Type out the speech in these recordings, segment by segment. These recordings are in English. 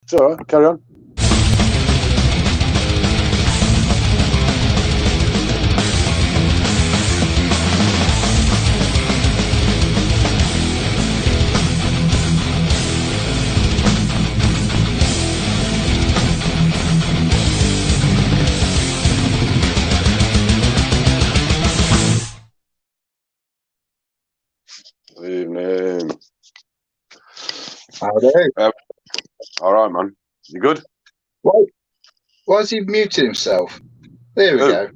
It's all right. Carry on. Evening. Howdy. All right, man. You good? Why has he muted himself? There we go.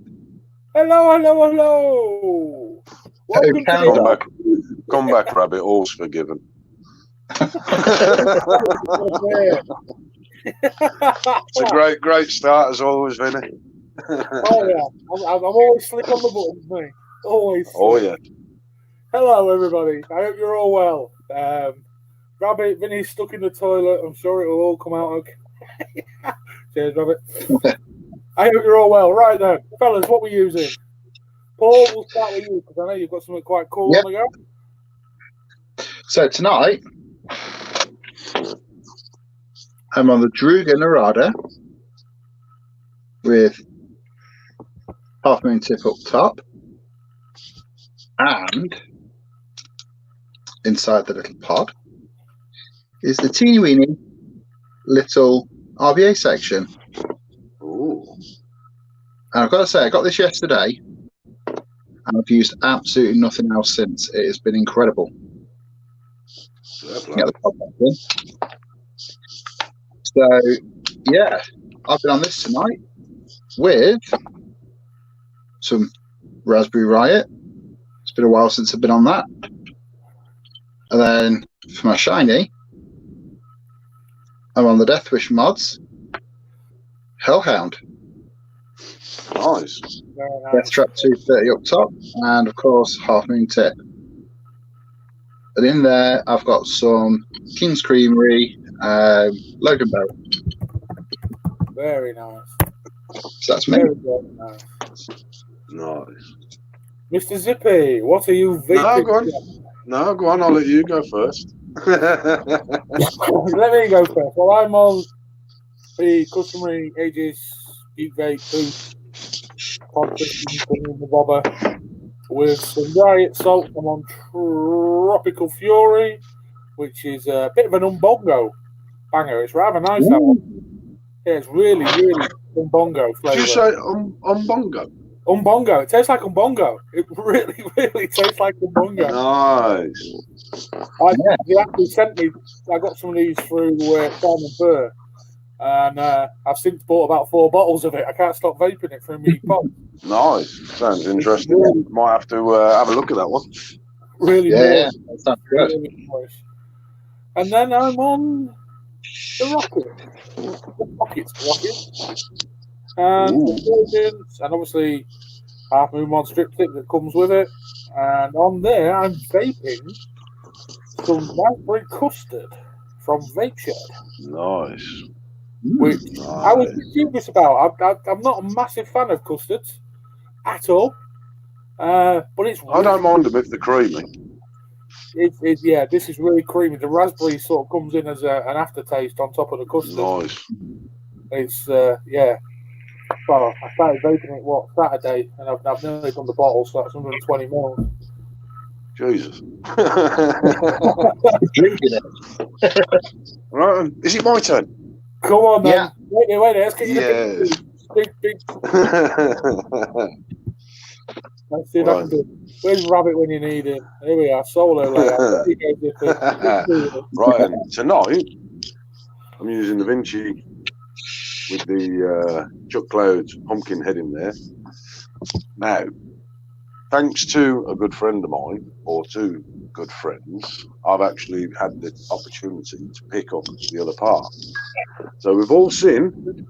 Hello. Welcome to Come back, Rabbit. All's forgiven. It's a great start as always, Vinny. Oh yeah, I'm always slick on the buttons, mate. Always. Oh yeah. Hello, everybody. I hope you're all well. Rabbit, Vinny's stuck in the toilet. I'm sure it will all come out okay. Cheers, Rabbit. I hope you're all well. Right then, fellas, what we're using. Paul, we'll start with you because I know you've got something quite cool on the go. So tonight, I'm on the Druga Narada with half moon tip up top, and inside the little pod is the teeny weeny little RBA section. Ooh. And I've got to say, I got this yesterday, and I've used absolutely nothing else since. It has been incredible. Get the pod back in. So, yeah, I've been on this tonight with some Raspberry Riot. It's been a while since I've been on that. And then for my shiny, I'm on the Deathwish mods, Hellhound. Nice. Death Trap 230 up top, and of course, Half Moon Tip. And in there, I've got some King's Creamery, Logan Barrel. Very nice. So that's me. Very nice. Nice. Mr. Zippy, what are you vaping? No, go on. I'll let you go first. Let me go first. Well, I'm on the customary Aegis Geek Vape booth the bobber with some Riot Salt. I'm on Tropical Fury, which is a bit of an umbongo banger. It's rather nice, that one. Yeah, it's really umbongo flavour. Did you say umbongo? Umbongo. It tastes like umbongo. It really tastes like umbongo. Nice. He actually sent me. I got some of these through Simon Burr, and I've since bought about 4 bottles of it. I can't stop vaping it through me pop. Nice. Sounds interesting. Really, might have to have a look at that one. Really, yeah, that sounds good. Really nice. And then I'm on the Rocket. And obviously Half Moon Mod strip tip that comes with it. And on there, I'm vaping some raspberry custard from Vape Shed. Nice. Which I was curious about. I'm not a massive fan of custards at all. But it's really, I don't mind them if they're creamy. Yeah, this is really creamy. The raspberry sort of comes in as an aftertaste on top of the custard. Nice. It's yeah. Well, I started vaping it Saturday, and I've nearly done the bottle, so that's 120 ml. Jesus. Drinking it. Right, is it my turn? Come on, then. Yeah. Wait. Let's get you big. Let's see if I can do it. Where's Rabbit when you need him? Here we are, solo layout. Right, and tonight I'm using the Vinci with the Chuck Clouds pumpkin head in there. Now, thanks to a good friend of mine, or 2 good friends, I've actually had the opportunity to pick up the other part. So we've all seen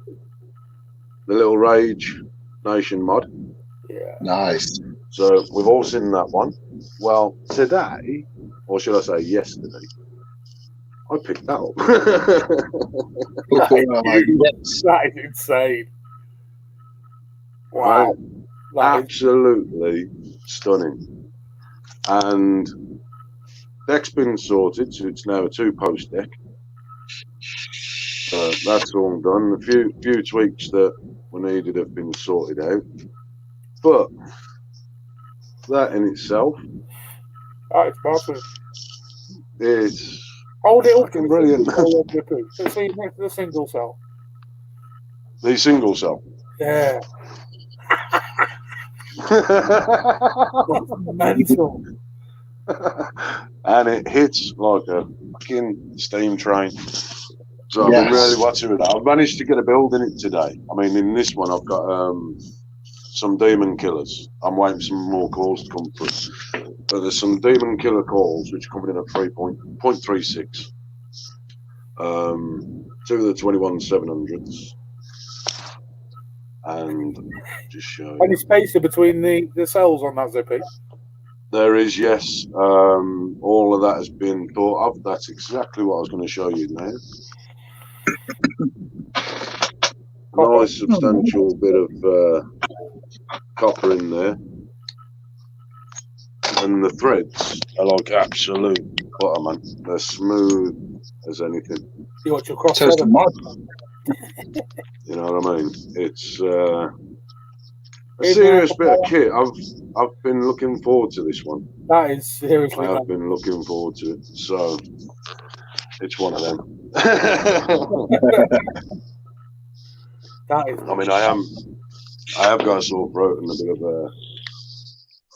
the little Rage Nation mod. Yeah. Nice. So we've all seen that one. Well, today, or should I say yesterday, I picked that up. That is insane. Wow. Absolutely stunning. And deck's been sorted, so it's now a 2-post deck. that's all done. A few tweaks that were needed have been sorted out, but that in itself, It's awesome. it's Hold it up fucking brilliant. So see next to the single cell. The single cell. Yeah. Mental. And it hits like a fucking steam train. So I've been really watching with that. I've managed to get a build in it today. I mean, in this one, I've got some demon killers. I'm waiting for some more calls to come through. But there's some demon killer calls which are coming in at 3.36. Two of the 21-700s. And just show Any space in between the cells on that Zippy? There is, yes. All of that has been thought of. That's exactly what I was going to show you now. Nice substantial bit of copper in there. And the threads are like absolute butter, man. They're smooth as anything. You want your cross You know what I mean? It's a serious bit of kit. I've been looking forward to this one. That is seriously. I've been looking forward to it. So it's one of them. That is. I mean, I have got a sore throat and a bit of a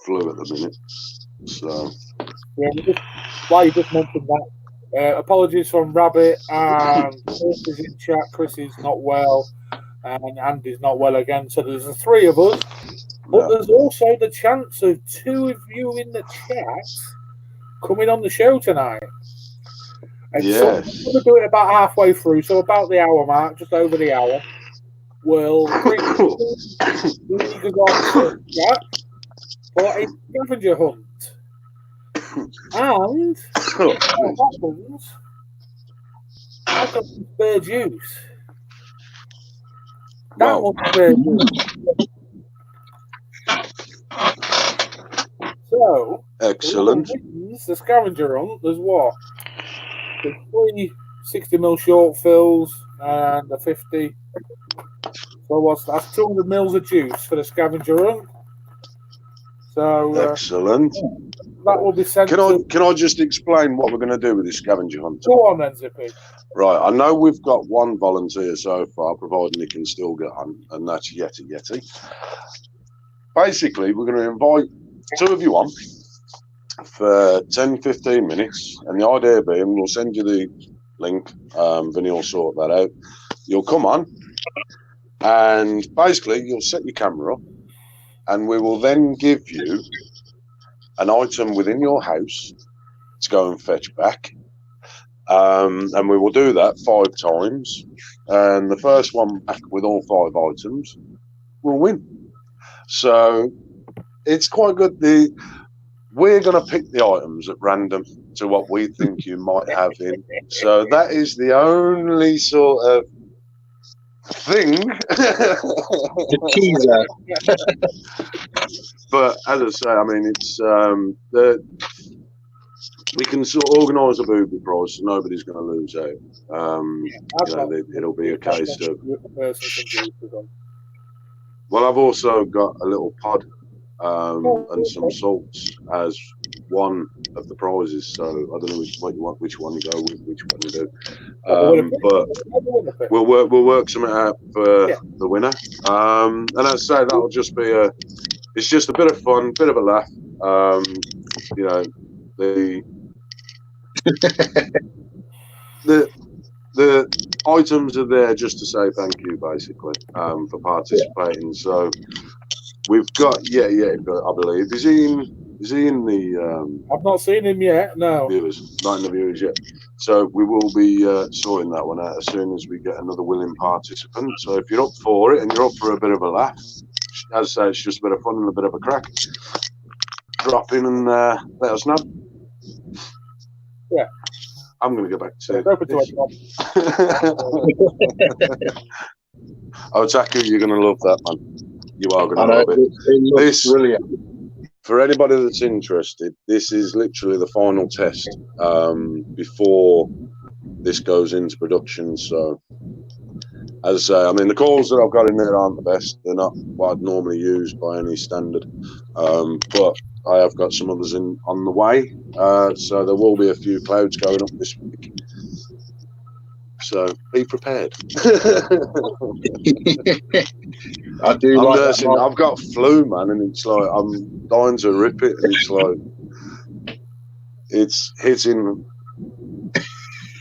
flu at the minute. So yeah, why you just mentioned that. Apologies from Rabbit and Chris is in chat. Chris is not well, and Andy's not well again. So there's the three of us. But there's also the chance of two of you in the chat coming on the show tonight. And yes. So we're going to do it about halfway through, so about the hour mark, just over the hour. We'll bring League of chat for a scavenger hunt. And what happens, I've got some spare juice. That one's spare juice. So, excellent. The scavenger hunt, there's what? There's 3 60ml short fills and a 50. So what's that's 200 mils of juice for the scavenger hunt. So excellent. That will be sent. Can I just explain what we're going to do with this scavenger hunt? Go on then, Zippy. Right, I know we've got one volunteer so far, providing he can still get on, and that's Yeti. Basically, we're going to invite 2 of you on for 10-15 minutes, and the idea being we'll send you the link. Vinny will sort that out. You'll come on, and basically you'll set your camera up, and we will then give you an item within your house to go and fetch back. And we will do that 5 times, and the first one back with all 5 items will win. So it's quite good. We're going to pick the items at random to what we think you might have in. So that is the only sort of thing. The teaser. But as I say, I mean, it's we can sort of organise a booby prize, so nobody's going to lose out. It'll be a case of. Well, I've also got a little pod and some salts as one of the prizes, so I don't know which one you go with, which one you do. But we'll work something out for the winner. And as I say, that'll just be it's just a bit of fun, bit of a laugh. You know, the items are there just to say thank you, basically, for participating. So we've got I believe is he in the I've not seen him yet. No, viewers, not in the viewers yet. So we will be sorting that one out as soon as we get another willing participant. So if you're up for it and you're up for a bit of a laugh, as I say, it's just a bit of fun and a bit of a crack. Drop in and let us know. Yeah. I'm going to go back to Otaku, you're going to love that, man. You are going to love it. This, brilliant. For anybody that's interested, this is literally the final test before this goes into production. So as I say, I mean, the coils that I've got in there aren't the best. They're not what I'd normally use by any standard. But I have got some others on the way. So there will be a few clouds going up this week. So be prepared. I do. I'm like nursing. that. I've got flu, man, and it's like I'm dying to rip it, and it's like it's hitting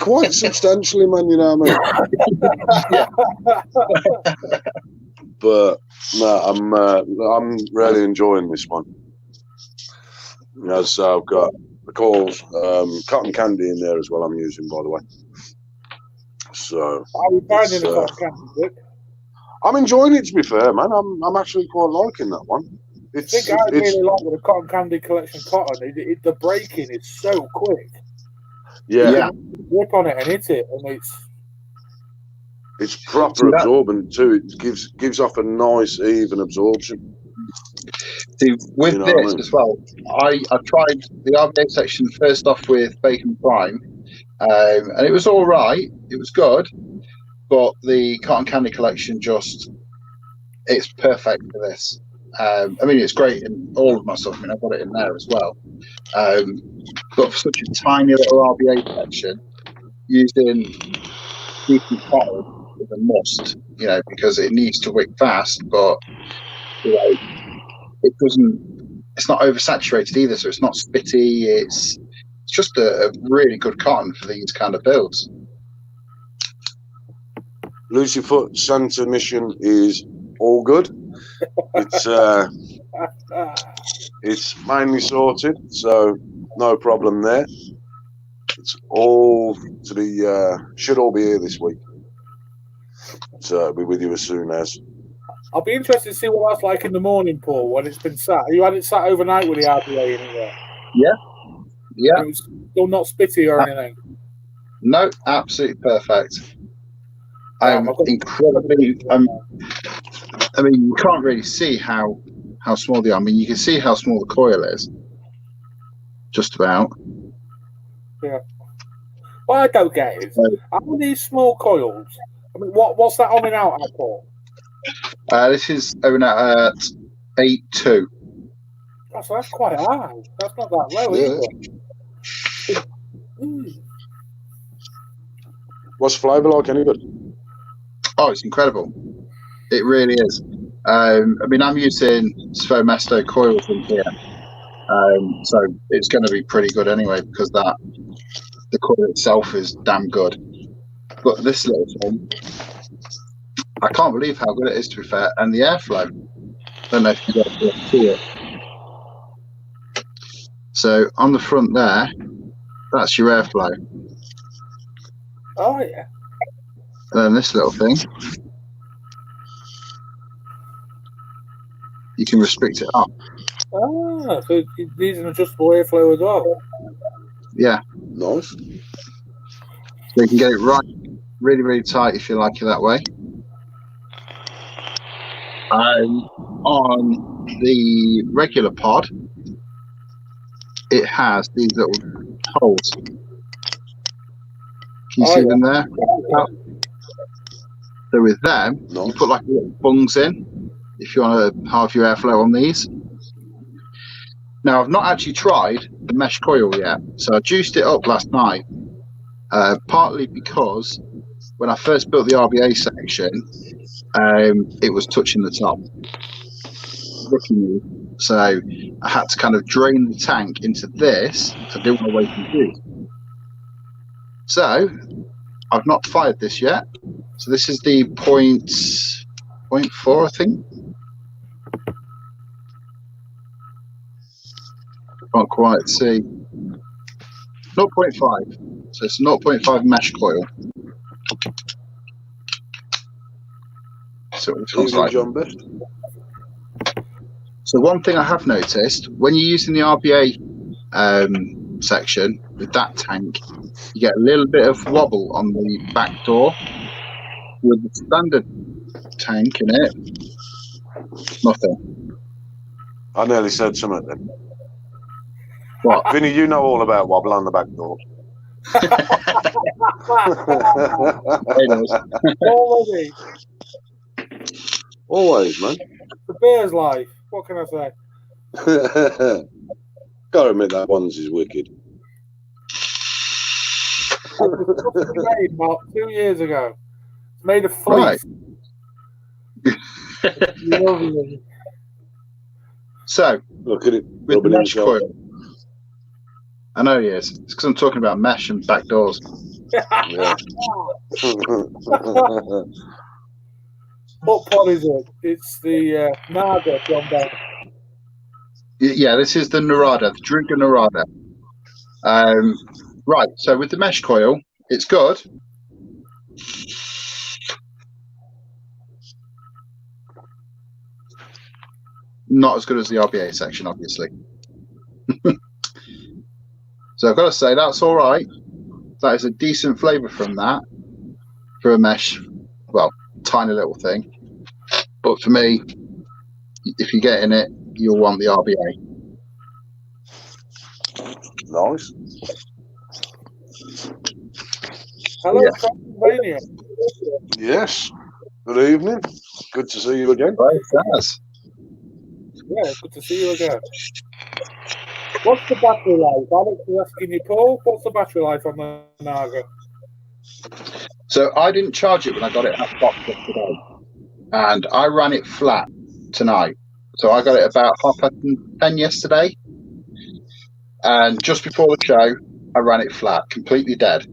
quite substantially, man. You know what I mean? But no, I'm really enjoying this one. As I've got the coils, cotton candy in there as well. I'm using, by the way. So Are you finding the cotton candy, Dick? I'm enjoying it. To be fair, man, I'm actually quite liking that one. I think I really like with the cotton candy collection cotton. The breaking is so quick. Yeah. Whip on it and hit it, and it's proper absorbent too. It gives off a nice even absorption. See, with this as well, I tried the RBA section first off with Bacon Prime, and it was all right. It was good, but the cotton candy collection it's perfect for this. I mean, it's great in all of my stuff. I mean, I've got it in there as well. But for such a tiny little RBA section, using decent cotton is a must, because it needs to wick fast, but it's not oversaturated either, so it's not spitty. It's just a really good cotton for these kind of builds. Lucyfoot Santa Mission is all good. It's mainly sorted, so no problem there. It's all to be should all be here this week, so I'll be with you as soon as. I'll be interested to see what that's like in the morning, Paul, when it's been sat. You had it sat overnight with the RBA in it there? Yeah. It was still not spitty or anything? No, absolutely perfect. I'm incredibly. I mean, you can't really see how small they are. I mean, you can see how small the coil is. Just about. Yeah. What I don't get is, how are these small coils? I mean, what's that on and out at, Paul? This is over at 8.2. So that's quite high. That's not that low, either. What's the flavour like? Any good? Oh, it's incredible. It really is. I mean, I'm using Sfomesto coils in here, so it's going to be pretty good anyway, because the coil itself is damn good. But this little thing, I can't believe how good it is, to be fair, and the airflow. I don't know if you guys can see it. So on the front there, that's your airflow. Oh yeah. And then this little thing, you can restrict it up. Ah, so these are adjustable airflow as well. Yeah. Nice. So you can get it right, really, really tight if you like it that way. On the regular pod, it has these little holes. Can you see them there? Yeah. So with them, you put like little bungs in if you want to halve your airflow on these. Now, I've not actually tried the mesh coil yet, so I juiced it up last night, partly because when I first built the RBA section, it was touching the top. So I had to kind of drain the tank into this, so I didn't want to waste the juice. So I've not fired this yet. So this is the 0.4, I think. Can't quite see. 0.5. So it's 0.5 mesh coil. So it looks like. John Best. So one thing I have noticed, when you're using the RBA section with that tank, you get a little bit of wobble on the back door. With the standard tank in it, nothing. I nearly said something then. What? Vinny, you know all about wobble on the back door. Already. Always, man. The Bears life. What can I say? Gotta admit that one's is wicked. Made about 2 years ago. It's made of Right. fleece. Lovely. So, Look at it. with the rubbing mesh himself. coil. I know he is. It's because I'm talking about mesh and back doors. Yeah. What pod is it? It's the Naga John Bell. Yeah, this is the Narada, the Druga Narada. Right, so with the mesh coil, it's good. Not as good as the RBA section, obviously. So I've got to say, that's all right. That is a decent flavour from that for a mesh. Well, tiny little thing. But for me, if you're getting it, you'll want the RBA. Nice. Hello, Yeah. Transylvania. Yes. Good evening. Good to see you again. Right, that's. Yeah, good to see you again. What's the battery life? Alex is asking you, Paul, what's the battery life on the Naga? So I didn't charge it when I got it at box today. And I ran it flat tonight. So I got it about 10:30 yesterday. And just before the show, I ran it flat, completely dead.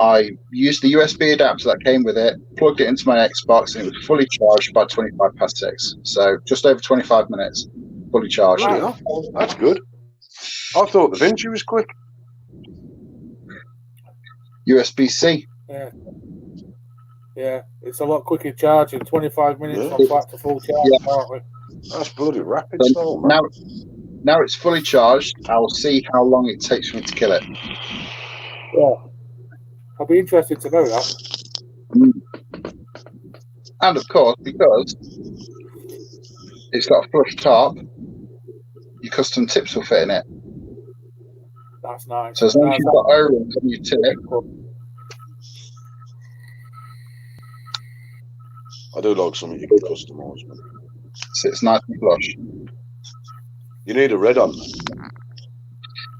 I used the USB adapter that came with it, plugged it into my Xbox, and it was fully charged by 6:25. So just over 25 minutes, fully charged. Bloody hell. That's good. I thought the Vinci was quick. USB-C. Yeah, it's a lot quicker charging. 25 minutes Yeah. on flat to full charge, Yeah. aren't we? That's bloody rapid So style, man. now it's fully charged. I'll see how long it takes for me to kill it. Yeah. I'll be interested to know that. And of course, because it's got a flush top, your custom tips will fit in it. That's nice. So as long as you've got O-rings on your tip, I do like something you can customise, man. so it's nice and flush. You need a red on.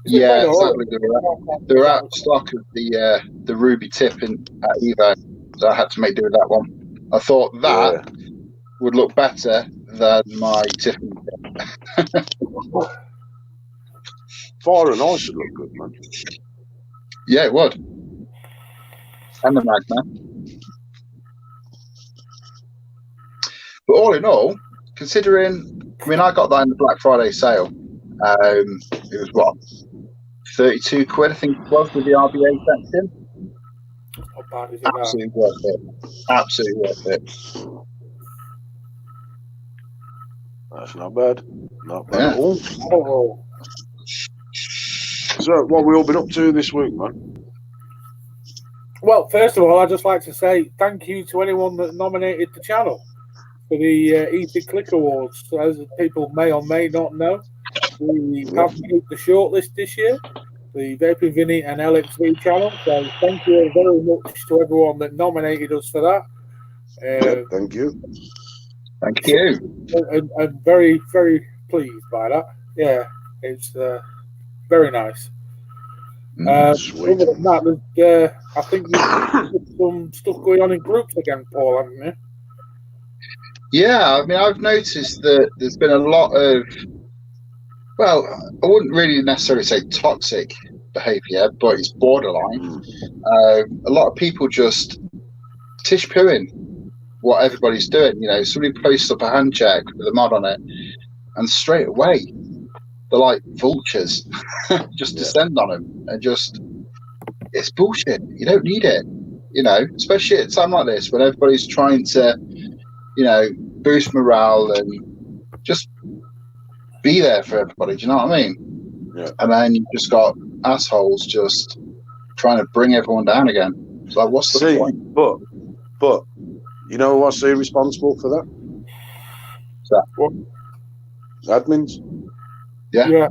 Yeah, sadly they're out of stock of the ruby tip at eBay, so I had to make do with that one. I thought that would look better than my Tiffany tip. Fire and ice would look good, man. Yeah, it would. And the Magna. But all in all, considering, I mean, I got that in the Black Friday sale. It was what, 32 quid, I think it was, with the RBA section. How bad is it now? Absolutely worth it. Absolutely worth it. That's not bad. Not bad Yeah. at all. Oh, So, what have we all been up to this week, man? well, first of all, I'd just like to say thank you to anyone that nominated the channel for the Epic Click Awards. As people may or may not know, we have made the shortlist this year, the Vaping Vinny and LXV channel. So thank you very much to everyone that nominated us for that. Thank you. Thank you. I'm very, very pleased by that. Yeah, it's very nice. Sweet. Other than that, I think you've got some stuff going on in groups again, Paul, haven't you? Yeah, I mean, I've noticed that there's been a lot of, well, I wouldn't really necessarily say toxic behaviour, but it's borderline. A lot of people just tish-pooing what everybody's doing. You know, somebody posts up a hand check with a mod on it, and straight away, they're like vultures. Just descend on them and just, it's bullshit. You don't need it. You know, especially at a time like this when everybody's trying to, you know, boost morale and just be there for everybody. Do you know what I mean? Yeah. And then you've just got assholes just trying to bring everyone down again. It's like, what's the point? But you know who I see responsible for that? So, Admins. Yeah.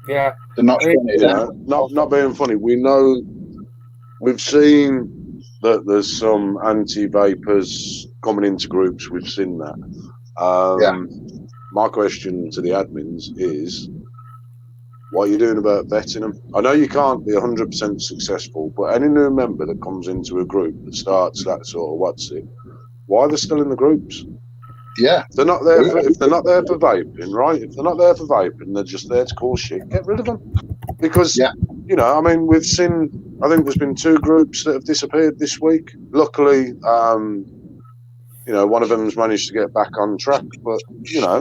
they're not showing it. You know, not being funny. We know we've seen that there's some anti-vapers coming into groups. We've seen that. My question to the admins is, what are you doing about vetting them? I know you can't be 100% successful, but any new member that comes into a group that starts that sort of what's it, why are they still in the groups? Yeah. If they're not there for vaping, right? If they're not there for vaping, they're just there to cause shit. Get rid of them. Because, you know, I mean, we've seen, I think there's been 2 groups that have disappeared this week. Luckily, you know, one of them's managed to get back on track, but, you know,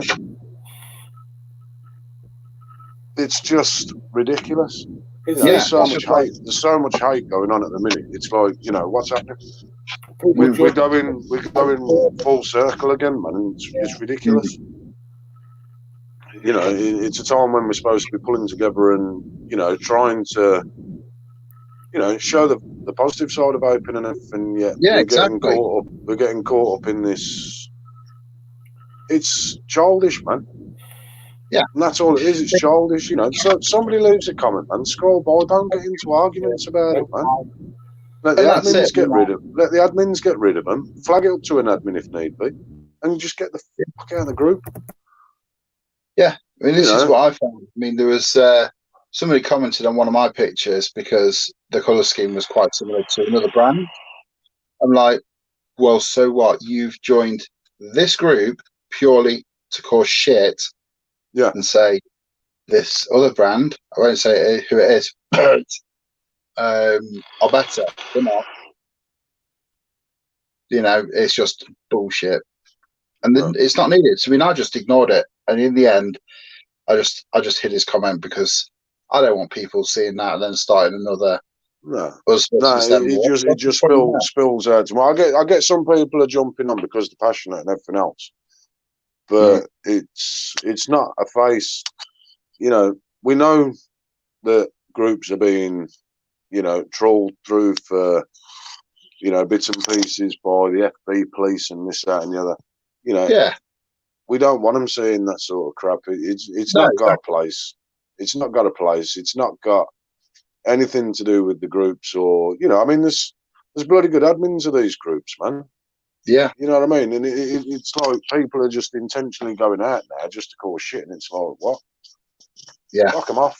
it's just ridiculous. You know, there's so much hate. There's so much hate going on at the minute. It's like, you know, what's happening? We're going full circle again, man. It's ridiculous. You know, it's a time when we're supposed to be pulling together and, you know, trying to, you know, show the positive side of open and everything. Yet we're getting caught up in this. It's childish, man. Yeah, and that's all it is. It's childish, you know. So somebody leaves a comment, man. Scroll by. Don't get into arguments about it, man. Let the admins get rid of. Let the admins get rid of them. Flag it up to an admin if need be, and just get the fuck out of the group. Yeah, I mean, this is what I found. I mean, there was somebody commented on one of my pictures because the colour scheme was quite similar to another brand. I'm like, well, so what? You've joined this group purely to cause shit. Yeah. And say this other brand, I won't say who it is, are better. They're not. You know, it's just bullshit. And then it's not needed. So I mean, I just ignored it. And in the end, I just hid his comment because I don't want people seeing that and then starting another. It just spills out. Well, I get some people are jumping on because they're passionate and everything else, but it's not a face. You know, we know that groups are being, you know, trolled through for, you know, bits and pieces by the FB police and this, that, and the other. You know, we don't want them saying that sort of crap. It's not got a place. It's not got a place. It's not got anything to do with the groups or, you know, I mean, there's bloody good admins of these groups, man. Yeah. You know what I mean? And it's like people are just intentionally going out now just to cause shit, and it's like, what? Yeah. Lock them off.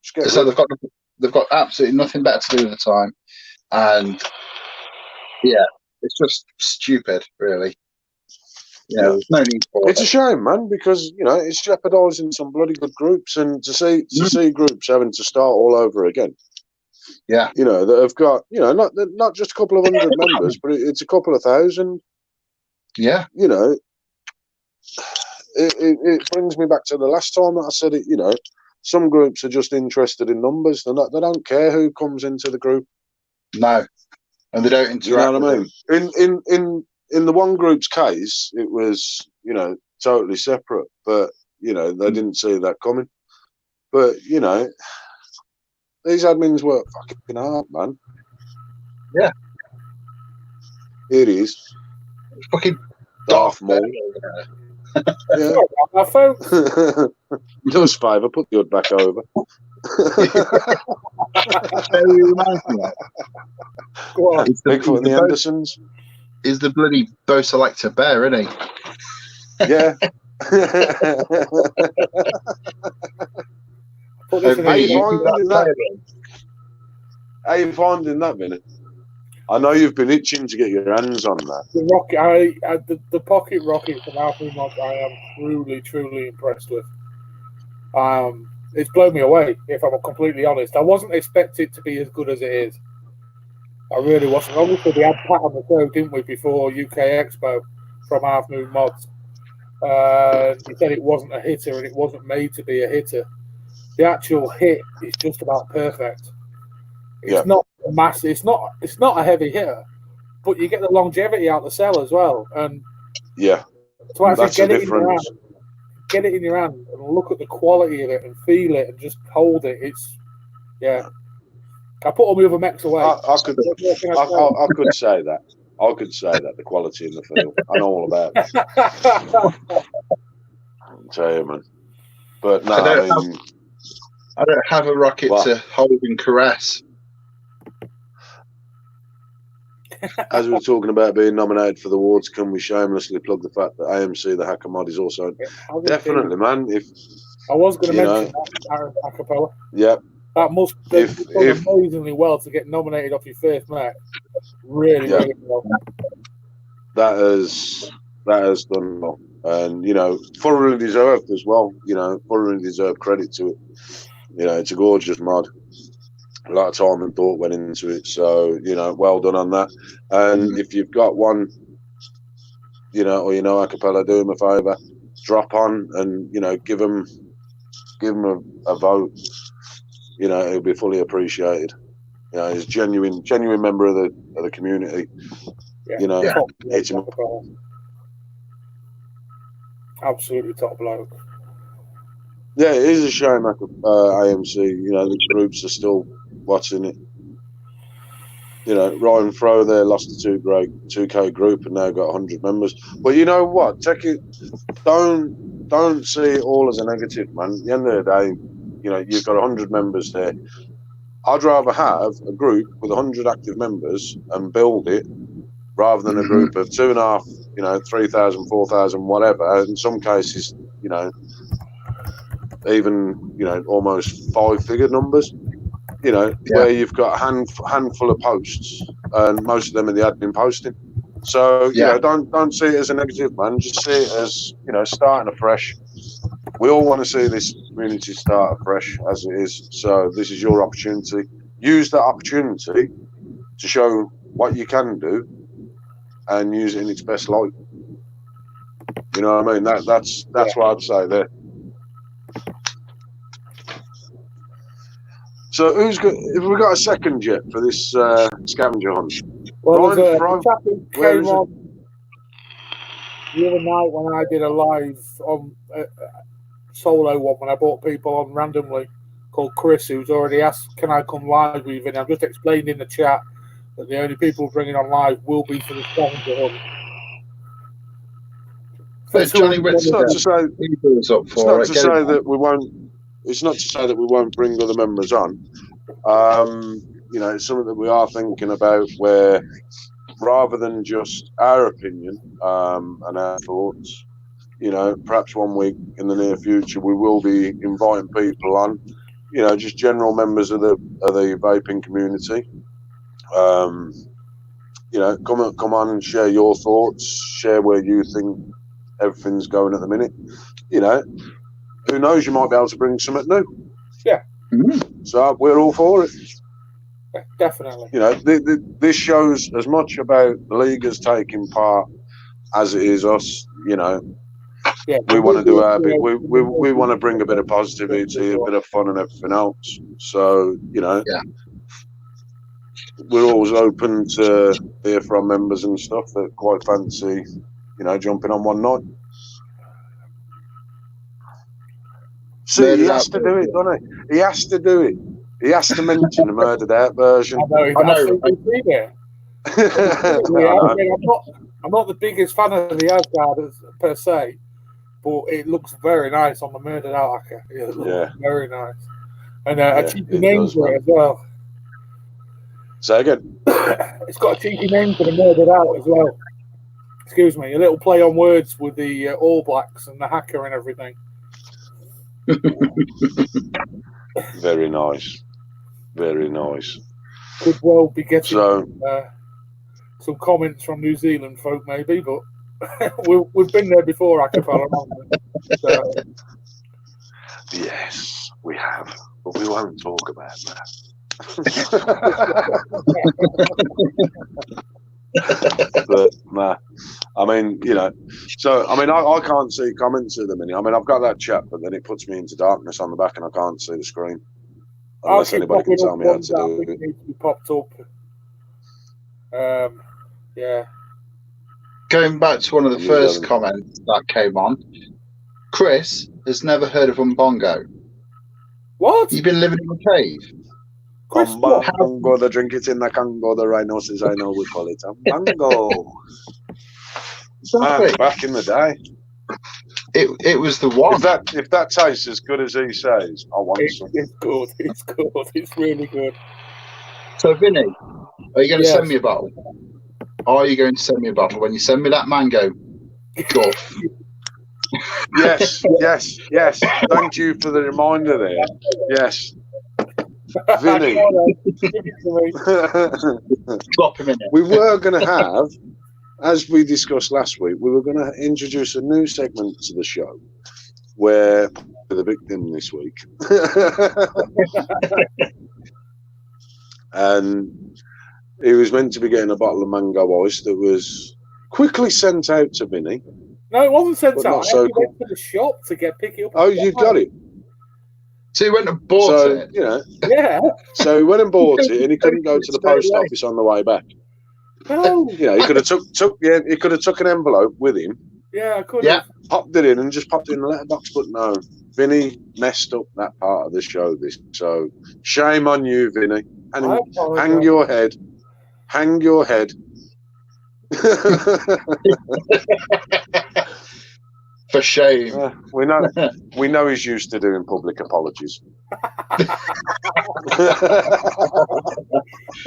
So they've got absolutely nothing better to do with the time. And, yeah, it's just stupid, really. You know, there's no need for it. It's a shame, man, because, you know, it's jeopardising some bloody good groups, and to see groups having to start all over again. Yeah. You know, that have got, you know, not just a couple of hundred members, but it's a couple of thousand. Yeah. You know, it brings me back to the last time that I said it, you know, some groups are just interested in numbers. They don't care who comes into the group. No. And they don't interact. You know what I mean? In the one group's case, it was, you know, totally separate, but, you know, they didn't see that coming. But, you know, these admins work fucking hard, man. Yeah. It is. It's fucking Darth Maul. Yeah. My phone. Do us a favour, put the hood back over. Bigfoot and the Andersons. Is the bloody Bo Selector bear, isn't he? Yeah. How you finding that, Vinny? I know you've been itching to get your hands on that. The rocket, the pocket rocket from Alpha Mod, I am truly impressed with. It's blown me away, if I'm completely honest. I wasn't expecting it to be as good as it is. I really wasn't. Obviously, we had Pat on the show, didn't we, before UK Expo from Half Moon Mods. He said it wasn't a hitter and it wasn't made to be a hitter. The actual hit is just about perfect. It's not a massive. It's not a heavy hitter, but you get the longevity out the cell as well. And to actually get it in your hand and look at the quality of it and feel it and just hold it. It's I put all my other mechs away. I could say that. I could say that the quality in the field. I know all about it. I'll tell you, man. But no, I don't have a rocket to hold and caress. as we were talking about being nominated for the awards, can we shamelessly plug the fact that AMC the Hacker Mod is also definitely, man. If I was going to mention that acapella. Yeah, that must have done amazingly well to get nominated off your first match. Really well. That has done well, and thoroughly deserved as well. Thoroughly deserved credit to it. It's a gorgeous mod. A lot of time and thought went into it, so well done on that. And if you've got one, acapella, do them a favour, drop on and give them a vote. It'll be fully appreciated. He's a genuine member of the community. Hit him up. Absolutely top bloke. Yeah, it is a shame. AMC, the groups are still watching it. Ryan Froh there lost the 2K group and now got 100 members. But you know what? Take it. Don't see it all as a negative, man. At the end of the day, you've got 100 members there. I'd rather have a group with 100 active members and build it rather than a group of 2.5, 3,000, 4,000, whatever. In some cases, even almost 5-figure numbers. Where you've got a handful of posts and most of them are the admin posting. So don't see it as a negative, man. Just see it as starting afresh. We all want to see this community start afresh as it is. So this is your opportunity. Use that opportunity to show what you can do and use it in its best light. You know what I mean? That's what I'd say there. So have we got a second yet for this scavenger hunt? Well, there's a chap who came on the other night when I did a live on solo one when I brought people on randomly, called Chris, who's already asked, can I come live with you? And I've just explained in the chat that the only people bringing on live will be for the scavenger hunt. Johnny, it's not to say that we won't. It's not to say that we won't bring other members on. It's something that we are thinking about where rather than just our opinion and our thoughts, perhaps one week in the near future we will be inviting people on, just general members of the vaping community. Come on and share your thoughts, share where you think everything's going at the minute. Who knows? You might be able to bring something new. Yeah. So we're all for it. Yeah, definitely. This shows as much about the league as taking part as it is us. We want to do our bit. We want to bring a bit of positivity, a bit of fun, and everything else. So we're always open to hear from members and stuff that quite fancy, jumping on one night. See, he has to do it, doesn't he? He has to do it. He has to mention the murdered out version. I know. I'm not the biggest fan of the Asgard per se, but it looks very nice on the murdered out hacker. It looks very nice. And a cheeky name for it as well. Say again. It's got a cheeky name for the murdered out as well. Excuse me, a little play on words with the All Blacks and the hacker and everything. Very nice. Very nice. Could well be getting some comments from New Zealand folk, maybe, but we've been there before, acapella, haven't we? So. Yes, we have, but we won't talk about that. But nah, I mean, so I mean, I can't see comments at the minute. I mean, I've got that chat, but then it puts me into darkness on the back, and I can't see the screen unless anybody can tell me how to do it. Needs to be popped up. Going back to one of the first comments that came on, Chris has never heard of Umbongo. What? You've been living in a cave. Umbongo, the drink it in the Congo, the rhinoceros, I know we call it Umbongo. Man, back in the day. It was the one. If that tastes as good as he says, I want some. It's good. It's good. It's really good. So, Vinny, are you going to send me a bottle? are you going to send me a bottle? When you send me that mango guff. Yes. Thank you for the reminder there. Yes. Vinny. Drop him in it. We were going to have, as we discussed last week, we were going to introduce a new segment to the show where the victim this week. And he was meant to be getting a bottle of mango ice that was quickly sent out to Vinny. No, it wasn't sent But out. not so I went to the shop to pick it up. Oh, you've got it. So he went and bought it. You know, Yeah. so he went and bought it, and he couldn't go to the post office on the way back. Oh. You know, he could have he could have took an envelope with him. Yeah, I could. Yeah. Popped it in and just popped it in the letterbox, but no, Vinny messed up that part of the show. So shame on you, Vinny. And hang your head. Hang your head. For shame. We know he's used to doing public apologies.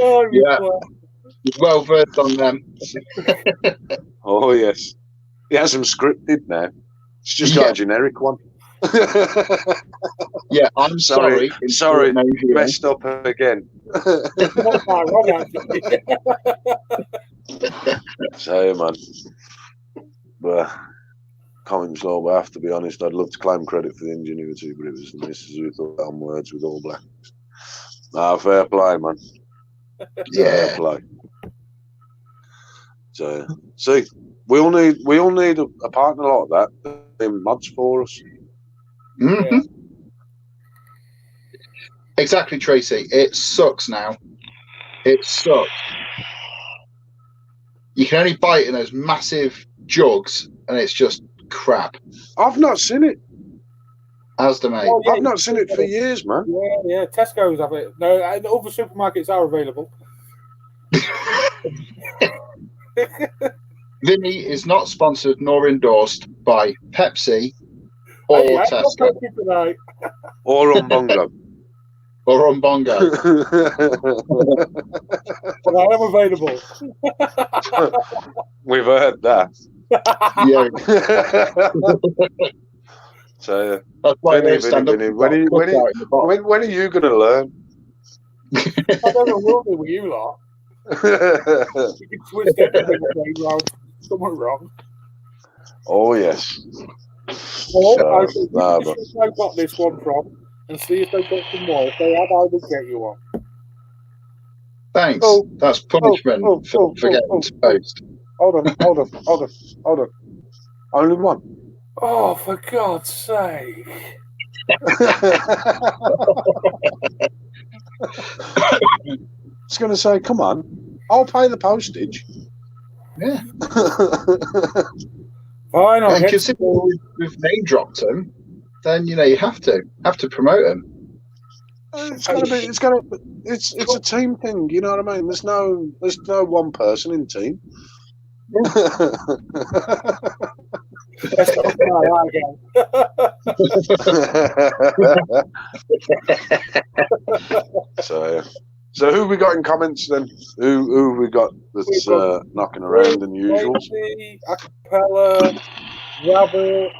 Oh, yeah. Well versed on them. Oh yes. He has them scripted now. It's just got a generic one. Yeah, I'm sorry. Sorry, messed up again. So, man. But comments low, but I have to be honest, I'd love to claim credit for the ingenuity, but it was the missus who thought on words with all black. Nah, fair play, man. Yeah. Fair play. So, see, we all need a partner like that. Them mods for us. Mm-hmm. Yeah. Exactly, Tracy. It sucks now. It sucks. You can only buy it in those massive jugs, and it's just crap. I've not seen it. Asda, mate. Oh, yeah, I've not seen it for years, man. Yeah. Tesco's have it. No, and other supermarkets are available. Vinny is not sponsored nor endorsed by Pepsi or Tesco Or Umbongo. or Umbongo. But I am available. We've heard that. Yeah. So, That's why Vinny, they stand up. Vinny, when are you going to learn? I don't know what with you lot. You can twist everything around. Somewhat wrong. Oh yes. Well, I got this one from, and see if they got some more. If they have, I will get you one. Thanks. That's punishment for forgetting to post. Hold on. Only one. Oh, for God's sake! I was going to say, come on, I'll pay the postage. Yeah. Fine, I'll And considering we've name dropped him, then you have to promote him. It's a team thing, you know what I mean? There's no one person in team. Let's not try that again. So who we got in comments then? Who we got that's knocking around than usual? Acapella, Rabbit.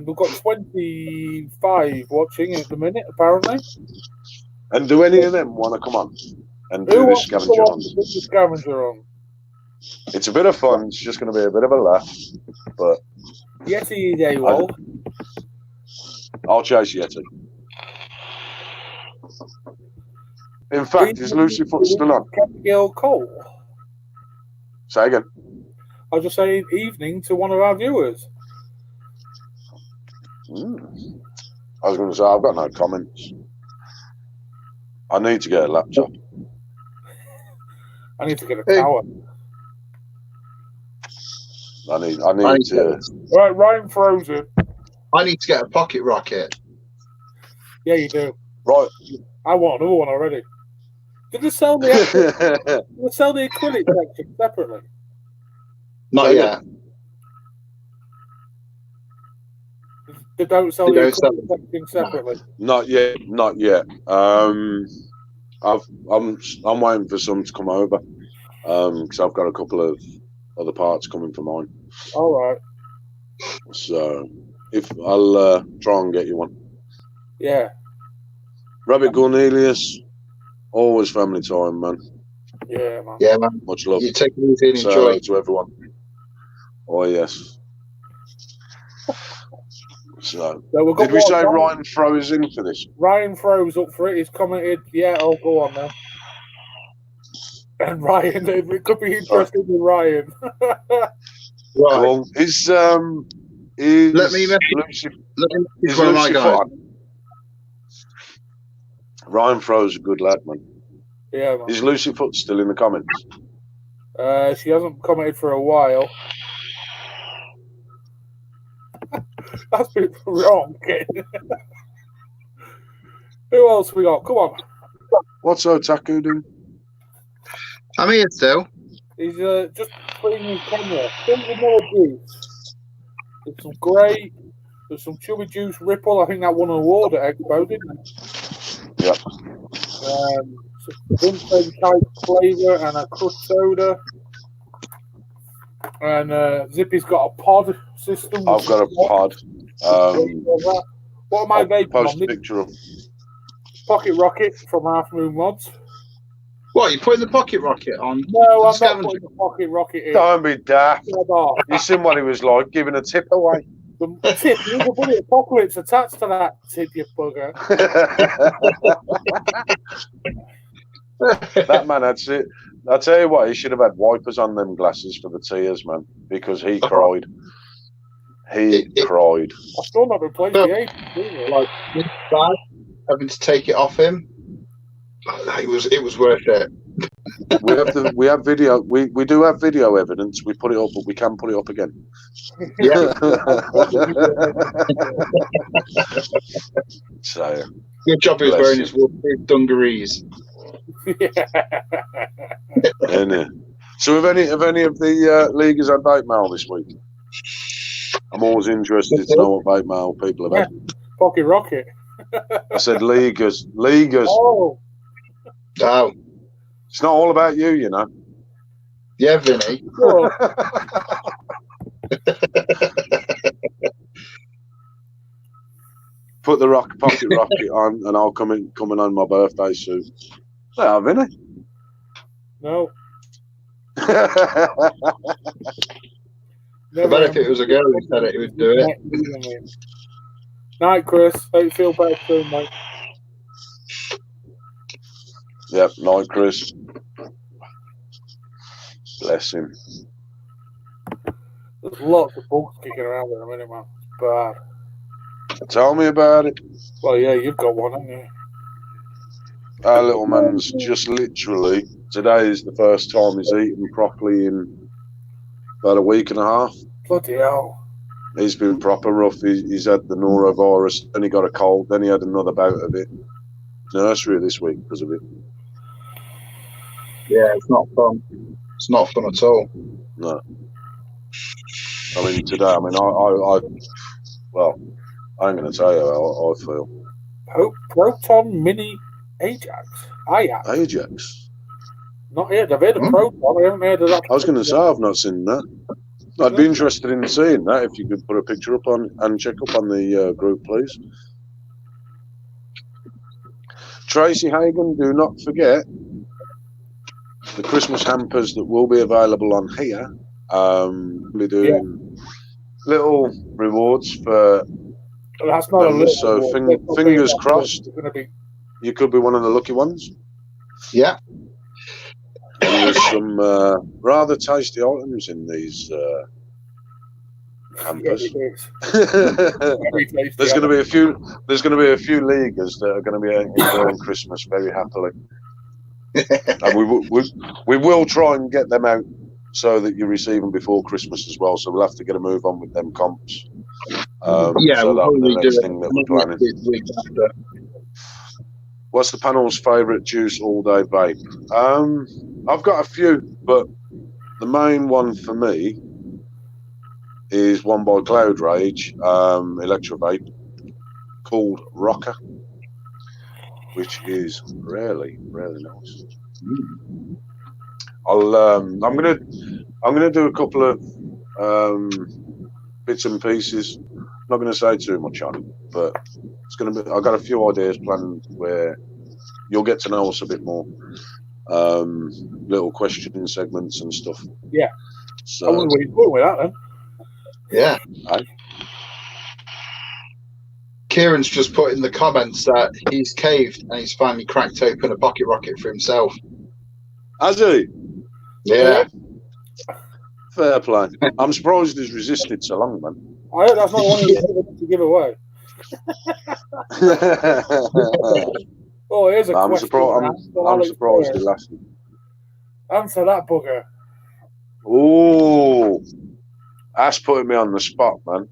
We've got 25 watching at the minute, apparently. And do any of them want to come on and do this scavenger hunt? Scavenger hunt? It's a bit of fun. It's just going to be a bit of a laugh, but Yeti they will. I'll chase Yeti. In fact, is Lucy Foot still on? Gail Cole. Say again. I was just saying evening to one of our viewers. I was going to say, I've got no comments. I need to get a laptop. I need to get a tower. I need to. Right, Ryan Frozen. I need to get a pocket rocket. Yeah, you do. Right. I want another one already. Did they sell the acrylic section separately? Not yet. They don't sell the acrylic section separately. Not yet. I'm waiting for some to come over. because I've got a couple of other parts coming for mine. All right. So if I'll try and get you one. Yeah. Rabbit Cornelius, always family time, man. Yeah, man. Yeah, man. Much love. You take it easy and So, enjoy. to everyone. Oh yes. So we've got did we one. say Ryan throws in for this? Ryan throws up for it. He's commented, "Yeah, I'll go on then." And Ryan, it could be interesting with Ryan. Right. Cool. Is Let me message is one of my Lucy guys. Foot on? Ryan Fro's a good lad, man. Yeah, man. Is Lucy Foot still in the comments? She hasn't commented for a while. That's been wrong, kid. Who else we got? Come on. What's Otaku doing? I'm here still. He's just cleaning his camera. Think with more juice. There's some grey. There's some chubby juice Ripple. I think that won an award at Expo, didn't it? Yeah. Some vintage type flavour and a crushed soda. And Zippy's got a pod system. I've got a pod. What am I vaping post on? a picture of. Pocket Rocket from Half Moon Mods. What, you putting the pocket rocket on? No, I'm not Scavenger? putting the Pocket Rocket in. Don't be daft. Get off. You seen what he was like, giving a tip away. The tip, there's a bloody apocalypse attached to that tip, you bugger. That man had it. I tell you what, he should have had wipers on them glasses for the tears, man, because he cried. He cried. I still not replaced the ape. Like having to take it off him. It was worth it. We have video. We do have video evidence. We put it up, but we can put it up again. Yeah. So Good job he was wearing his waterproof dungarees. So have any of the leaguers had vape mail this week? I'm always interested to know what vape mail people have had. Pocket Rocket. I said leaguers. Oh. It's not all about you, you know. Yeah, Vinny. Cool. Put the pocket rocket on, and I'll coming on my birthday suit. Yeah, Vinny. No. I bet if it was a girl who said it, he would do it. Night, Chris. Hope you feel better soon, mate. Yep, night, Chris. Bless him. There's lots of bugs kicking around at the minute, man. It's bad. Tell me about it. Well, yeah, you've got one, haven't you? Our little man's just literally, today is the first time he's eaten properly in about a week and a half. Bloody hell. He's been proper rough. He's had the norovirus, then he got a cold, then he had another bout of it. Nursery this week because of it. Yeah, it's not fun. It's not fun at all. No. I mean, today, I ain't going to tell you how I feel. Proton Mini Ajax. Ajax? Not yet. I've heard of Proton. I haven't heard of that. I was going to say, I've not seen that. I'd be interested in seeing that if you could put a picture up on and check up on the group, please. Tracy Hagan, do not forget the Christmas hampers that will be available on here. We're doing little rewards for that's not members, so fingers crossed. You could be one of the lucky ones. Yeah. And there's some rather tasty items in these hampers. There's going to be a few. There's going to be a few leaguers that are going to be enjoying Christmas very happily, and we will try and get them out so that you receive them before Christmas as well. So we'll have to get a move on with them comps. Yeah, so we'll that'll be the next do thing that we're planning. What's the panel's favourite juice all day vape? I've got a few, but the main one for me is one by Cloud Rage, Electro Vape, called Rocker, which is really, really nice. I'm gonna do a couple of bits and pieces. Not gonna say too much on it, but it's gonna be. I got a few ideas planned where you'll get to know us a bit more. Little question segments and stuff. Yeah. So, I wonder what you're doing with that then. Yeah. Aye. Kieran's just put in the comments that he's caved and he's finally cracked open a pocket rocket for himself. Has he? Yeah. Fair play. I'm surprised he's resisted so long, man. I hope that's not one to give away. Oh, here's a question. I'm surprised he lasted. Answer that bugger. Oh, that's putting me on the spot, man.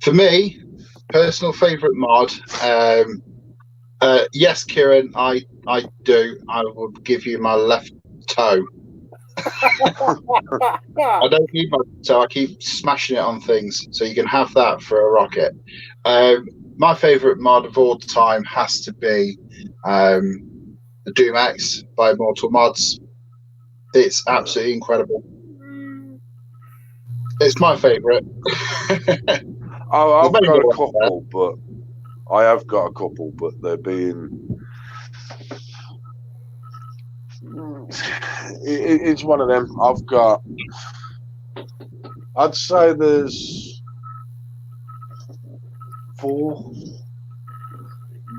For me, personal favourite mod. Yes, Kieran, I do. I would give you my left toe. I don't need my toe. I keep smashing it on things, so you can have that for a rocket. My favourite mod of all time has to be the Doom X by Immortal Mods. It's absolutely incredible. It's my favourite. I've got a couple, but I have got a couple, but they're being. It's one of them. I'd say there's 4,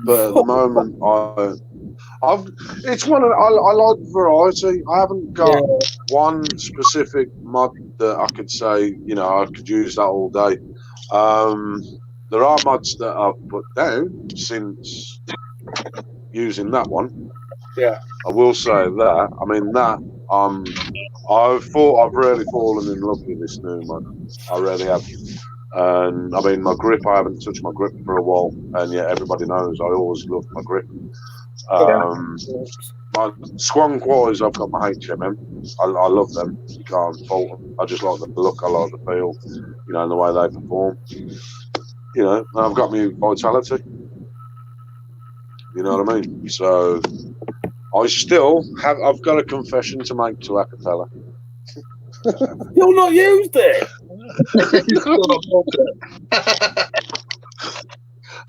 but at the moment it's one of. I like variety. I haven't got one specific mod that I could say, I could use that all day. There are mods that I've put down since using that one. Yeah, I will say that. I mean that. I've really fallen in love with this new mod. I really have. And I mean, my grip. I haven't touched my grip for a while, and yet everybody knows I always loved my grip. My Squonk Wise, I've got my HMM. I love them. You can't fault them. I just like the look. I like the feel. And the way they perform. And I've got my Vitality. You know what I mean? So I've got a confession to make to Acapella. You've not used it.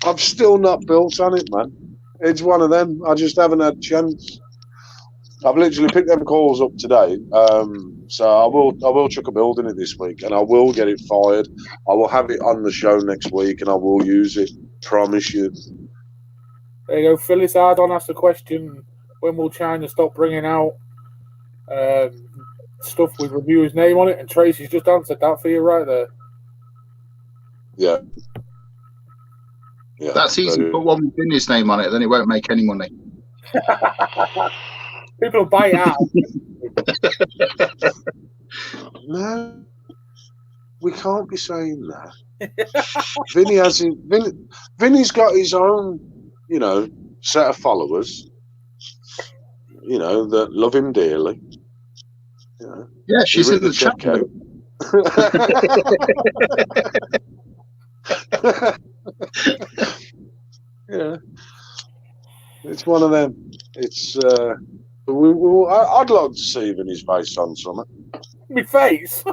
I've still not built on it, man. It's one of them. I just haven't had a chance. I've literally picked them calls up today. So I will chuck a build in it this week, and I will get it fired. I will have it on the show next week, and I will use it. Promise you. There you go. Phyllis Ardon asked the question: when will China stop bringing out stuff with reviewer's name on it? And Tracy's just answered that for you right there. Yeah. That's easy. Put one with Vinny's name on it, then it won't make any money. People will buy it out. No, we can't be saying that. Vinny's got his own, set of followers, that love him dearly. Yeah, she's in the chat. Yeah, it's one of them. It's I'd like to see Vinny's face on something. My face. I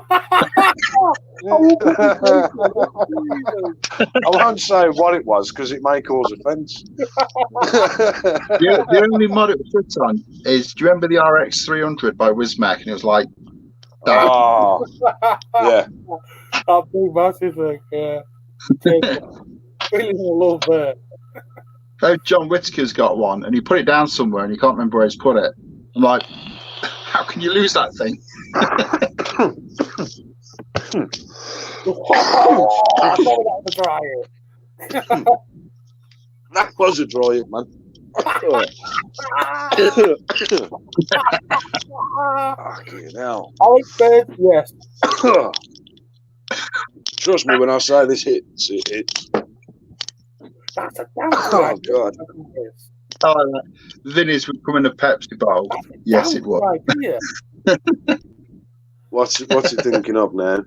won't say what it was because it may cause offence. The only mod it fits on is, do you remember the RX 300 by Wismac? And it was like that. Oh, yeah. That big massive thing, yeah. Feeling the love there. Oh, John Whittaker's got one, and he put it down somewhere, and he can't remember where he's put it. I'm like, how can you lose that thing? That was a dry hit, man. Fucking hell. Alex said yes. Trust me when I say this hits, it hits. That's a Oh, God. Oh, Vinny's would come in a Pepsi bowl. Yes, it was. What's it thinking of now?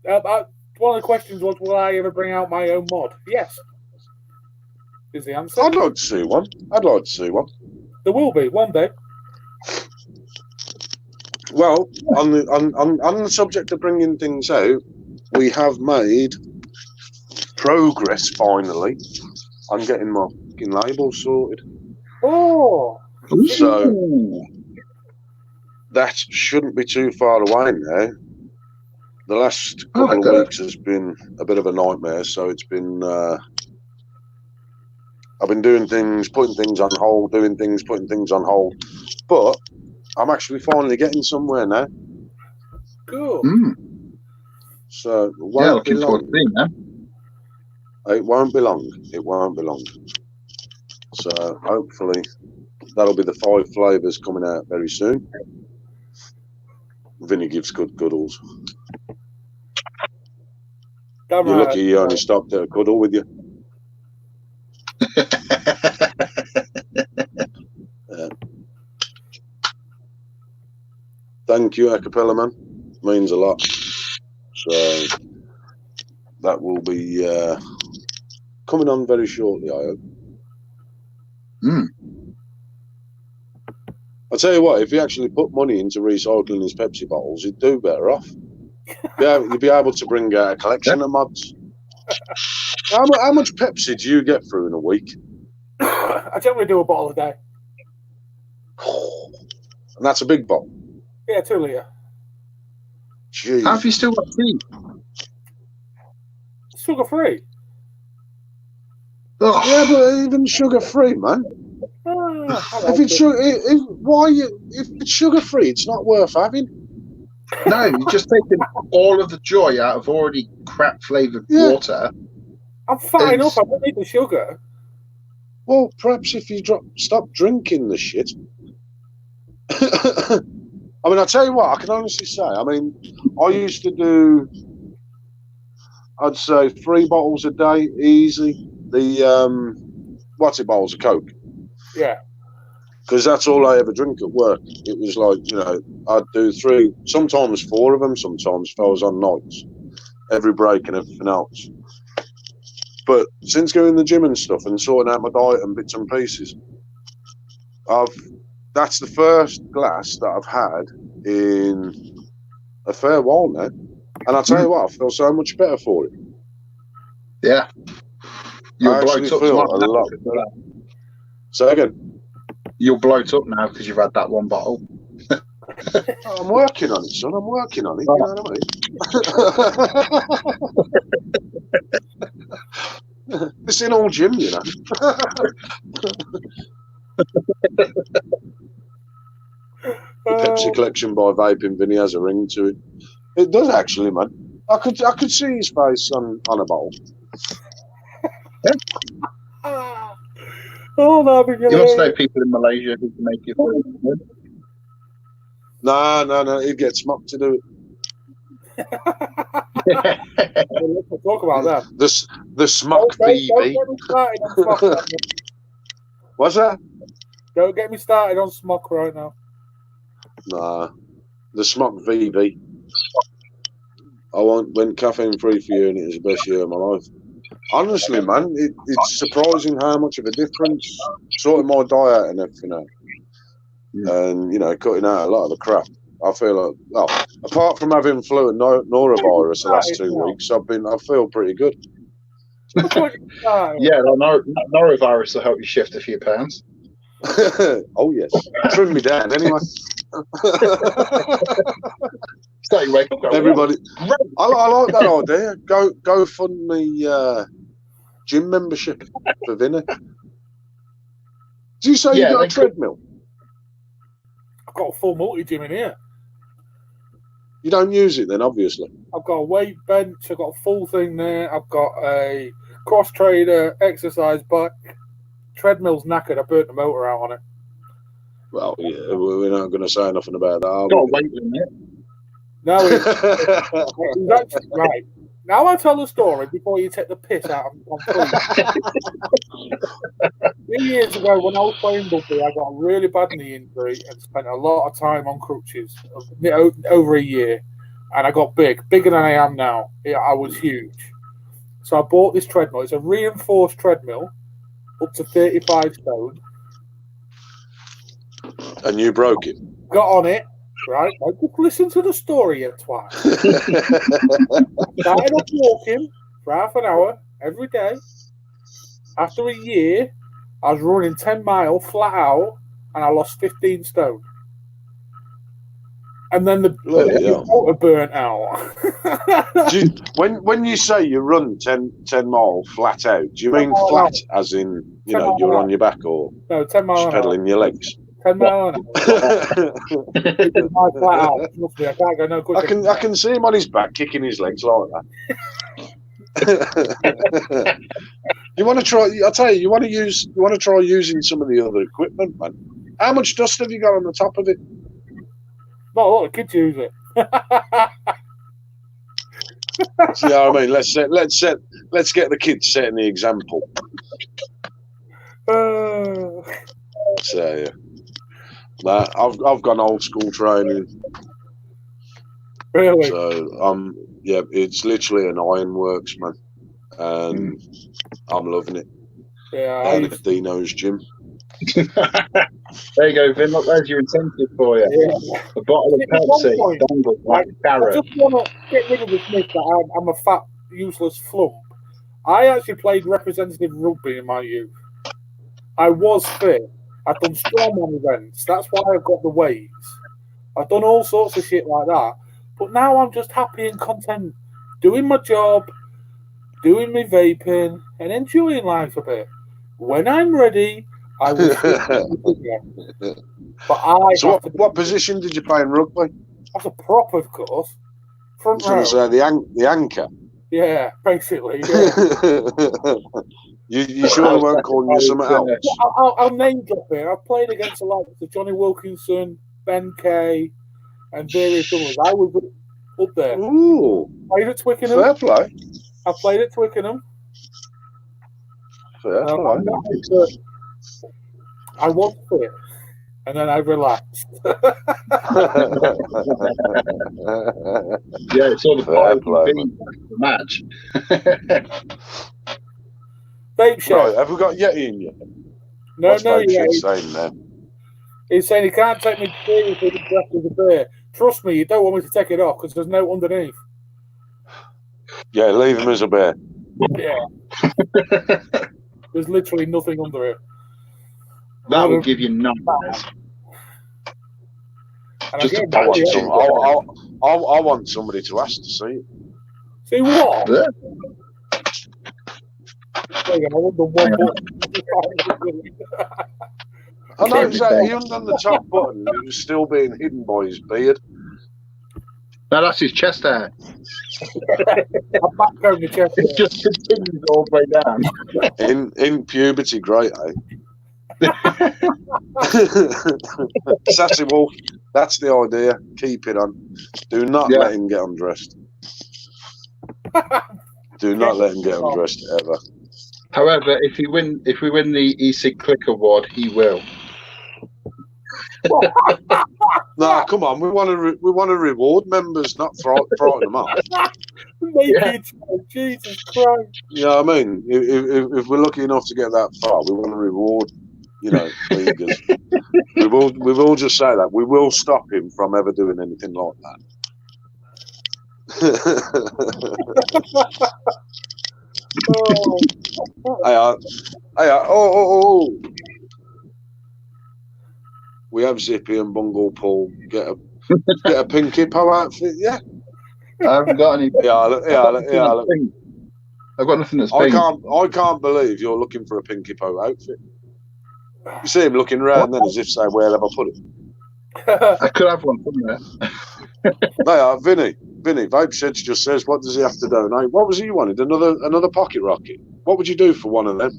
One of the questions was, will I ever bring out my own mod? Yes. Is the answer. I'd like to see one. There will be one day. Well, on the subject of bringing things out, we have made progress finally on getting my fucking labels sorted. Oh, So that shouldn't be too far away now. The last couple of weeks has been a bit of a nightmare, so it's been I've been doing things, putting things on hold, doing things, putting things on hold, but I'm actually finally getting somewhere now. cool. So it Yeah, won't be looking forward long. to seeing that. It won't be long. It won't be long. So hopefully that'll be the 5 flavours coming out very soon. Vinny gives good cuddles. Damn You're right. lucky he only stopped at a cuddle with you. Thank you, Acapella Man. Means a lot. So that will be coming on very shortly, I hope. I'll tell you what, if he actually put money into recycling his Pepsi bottles, he'd do better off. You'd be able to bring out a collection of mods. How much Pepsi do you get through in a week? I generally do a bottle a day. And that's a big bottle. Yeah, 2 litre. Gee. Have you still got tea? Sugar free. Oh, Yeah, but even sugar free, man. If it's sugar free, it's not worth having. no, you're just taking all of the joy out of already crap flavoured water. I'm fat enough. I don't need the sugar. Well, perhaps if you stop drinking the shit. I mean, I'll tell you what, I can honestly say, I mean, I used to do, I'd say 3 bottles a day, easy. The, what's it, bottles of Coke? Yeah. Because that's all I ever drink at work. It was like, you know, I'd do 3, sometimes 4 of them, sometimes if I was on nights, every break and everything else. But since going to the gym and stuff and sorting out my diet and bits and pieces, that's the first glass that I've had in a fair while now. And I'll tell you what, I feel so much better for it. Yeah. You'll I actually bloat up feel tomorrow. a lot better. So again, you'll bloat up now because you've had that one bottle. I'm working on it, son. I'm working on it. You know what I mean? This ain't all gym, you know. The Pepsi collection by Vaping Vinny has a ring to it. It does actually, man. I could see his face on a bottle. Oh, that'd be great. You must know people in Malaysia who can make you food. No. He'd get Smock to do it. Let's talk about that. The Smock VB. What's that? Don't get me started on Smock right now. Nah, the Smock VB. I went caffeine free for you, and it was the best year of my life. Honestly, man, it's surprising how much of a difference sorting my diet and everything out, and you know, cutting out a lot of the crap. I feel like, well, apart from having flu and norovirus the last 2 weeks, I feel pretty good. Yeah, norovirus will help you shift a few pounds. Oh yes, trim me down anyway. Everybody, I like that idea. Go fund me gym membership for Vinny. Do you say you got a treadmill? I've got a full multi-gym in here. You don't use it then, obviously. I've got a weight bench. I've got a full thing there. I've got a cross trainer, exercise bike. Treadmill's knackered. I burnt the motor out on it. Well, yeah, we're not going to say nothing about that. Got a weight limit. No, it's actually, right. Now I tell the story before you take the piss out of me. 3 years ago, when I was playing rugby, I got a really bad knee injury and spent a lot of time on crutches, over a year. And I got bigger than I am now. I was huge. So I bought this treadmill. It's a reinforced treadmill, up to 35 stone. And you broke it? Got on it, right? Now just listen to the story, you twat. Started off walking for half an hour every day. After a year, I was running 10 miles flat out, and I lost 15 stone. And then the motor burnt out. When you say you run 10 miles flat out, do you mean flat as in, you're on your back, or no, 10 miles just pedaling your legs? 10 miles an hour. Flat out. Trust me, I can't go no quicker. I can see him on his back kicking his legs like that. You want to try? I tell you, you want to try using some of the other equipment, man. How much dust have you got on the top of it? Not a lot of kids use it. See what I mean? Let's get the kids setting the example. So yeah. Nah, I've gone old school training. Really? So yeah, it's literally an ironworks, man, and I'm loving it. Yeah, down at Dino's gym. There you go, Vin. Look, there's your incentive for you. Yeah. A bottle of Pepsi, dangled like a carrot. I just want to get rid of this myth that I'm a fat, useless flump. I actually played representative rugby in my youth. I was fit. I've done strongman events. That's why I've got the weights. I've done all sorts of shit like that. But now I'm just happy and content doing my job, doing my vaping, and enjoying life a bit. When I'm ready, I will. But so what position did you play in rugby? As a prop, of course. Front row. The anchor. Yeah, basically. Yeah. you sure they weren't calling you something else? I'll name drop here. I've played against the likes of Johnny Wilkinson, Ben Kay, and various others. I was up there. Ooh. Played at Twickenham. Fair play. I played at Twickenham. Fair play. I was fit, and then I relaxed. Yeah, it's all the match. Vape show. Right, have we got Yeti in yet? No, Yeti. Saying then? He's saying he can't take me seriously dressed as a bear. Trust me, you don't want me to take it off because there's no underneath. Yeah, leave him as a bear. Yeah. There's literally nothing under it. That will give you numbers. Just I want somebody to ask to see it. See what? Yeah. I noticed that he undone the top button. It was still being hidden by his beard. No, that's his chest hair. I'm back over the chest hair. It just continues all the way down. In puberty, great, eh? Sassy Wolf, that's the idea. Keep it on. Do not let him get undressed. Do not let him get undressed ever. However, if we win the EC Click Award, he will. Nah, come on. We want to reward members, not frighten them up. Jesus Christ! You know what I mean? If we're lucky enough to get that far, we want to reward, leaguers. we will just say that we will stop him from ever doing anything like that. Oh. We have Zippy and Bungle Paul get a pink hippo outfit, yeah. I haven't got any. Yeah. I've got nothing that's pink. I can't believe you're looking for a pink hippo outfit. You see him looking round then as if saying, where have I put it? I could have one somewhere. Vinny, Vape Sheds just says, what does he have to donate? What was he wanted? Another pocket rocket. What would you do for one of them?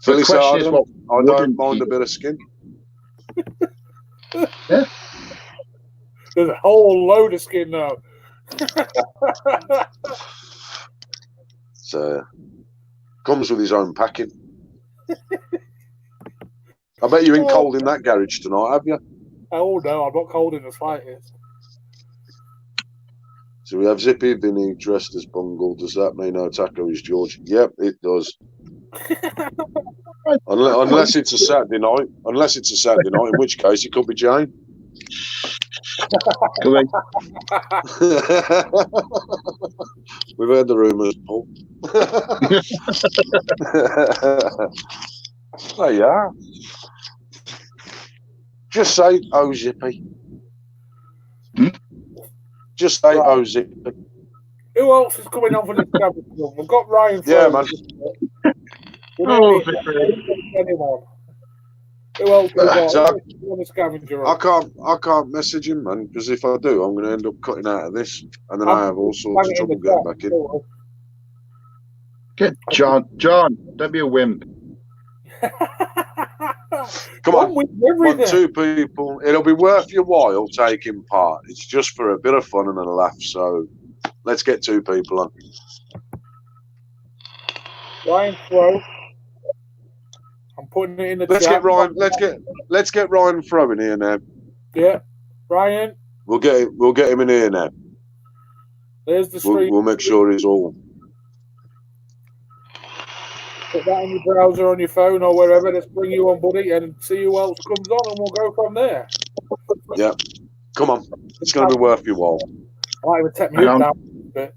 Philly Sarden, I don't mind a bit of skin. Yeah. There's a whole load of skin now. So comes with his own packing. I bet you ain't cold in that garage tonight, have you? Oh no, I'm not cold in the slightest. So we have Zippy Vinny dressed as Bungle. Does that mean Otako is George? Yep, it does. Unless it's a Saturday night. Unless it's a Saturday night, in which case it could be Jane. We've heard the rumours, Paul. There you are. Just say, oh, Zippy. Just say, oh, Zippy. Who else is coming on for the Scavenger Hunt? We've got Ryan. Yeah, man. Anyone? Who else we got? So, On the Scavenger Hunt? I can't message him, man, because if I do, I'm going to end up cutting out of this, and then I have all sorts of trouble getting back in. Get John. John, don't be a wimp. Come on, want 2 people. It'll be worth your while taking part. It's just for a bit of fun and a laugh. So let's get 2 people on. Ryan Throw. I'm putting it in the Let's chat. get Ryan. Let's get Ryan Throw in here now. Yeah, Ryan. We'll get him in here now. There's the stream. We'll make sure he's all. Put that in your browser on your phone or wherever. Let's bring you on, buddy, and see who else comes on, and we'll go from there. Yeah, come on. It's going to be worth your while. I might even take me down a bit.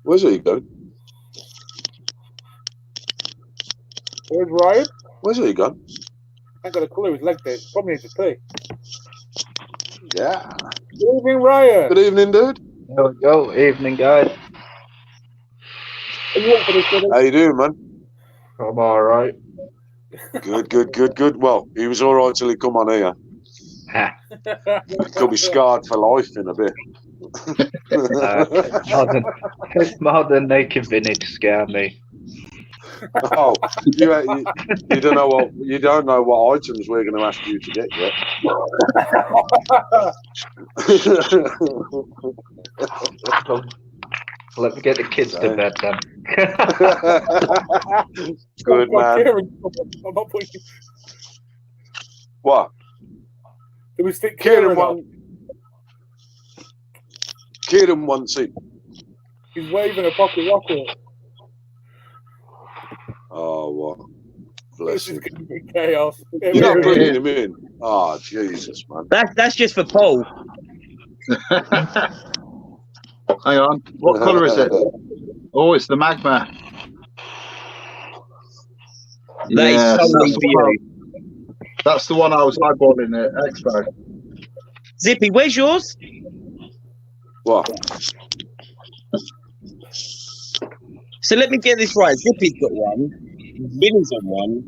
Where's he going? Where's Ryan? Where's he gone? I ain't got a clue. His leg there. Probably needs to pee. Yeah. Good evening, Ryan. Good evening, dude. There we go. Evening, guys. How you doing, man? I'm all right. Good. Well, he was all right till he come on here. He could be scarred for life in a bit. Modern naked vintage scare me. Oh, you don't know what items we're going to ask you to get yet. Let me get the kids to bed then. Good man. What? Do we stick Kieran Kieran wants it. He's waving a pocket rocket. Oh, what? Bless him. This is going to be chaos. You're not bringing him in. Oh, Jesus, man. That's just for Paul. Hang on. What colour is it? Oh, it's the magma. That is totally for you. That's the one I was eyeballing at Expo. Zippy, where's yours? What? So let me get this right. Zippy's got one. Vinny's on one.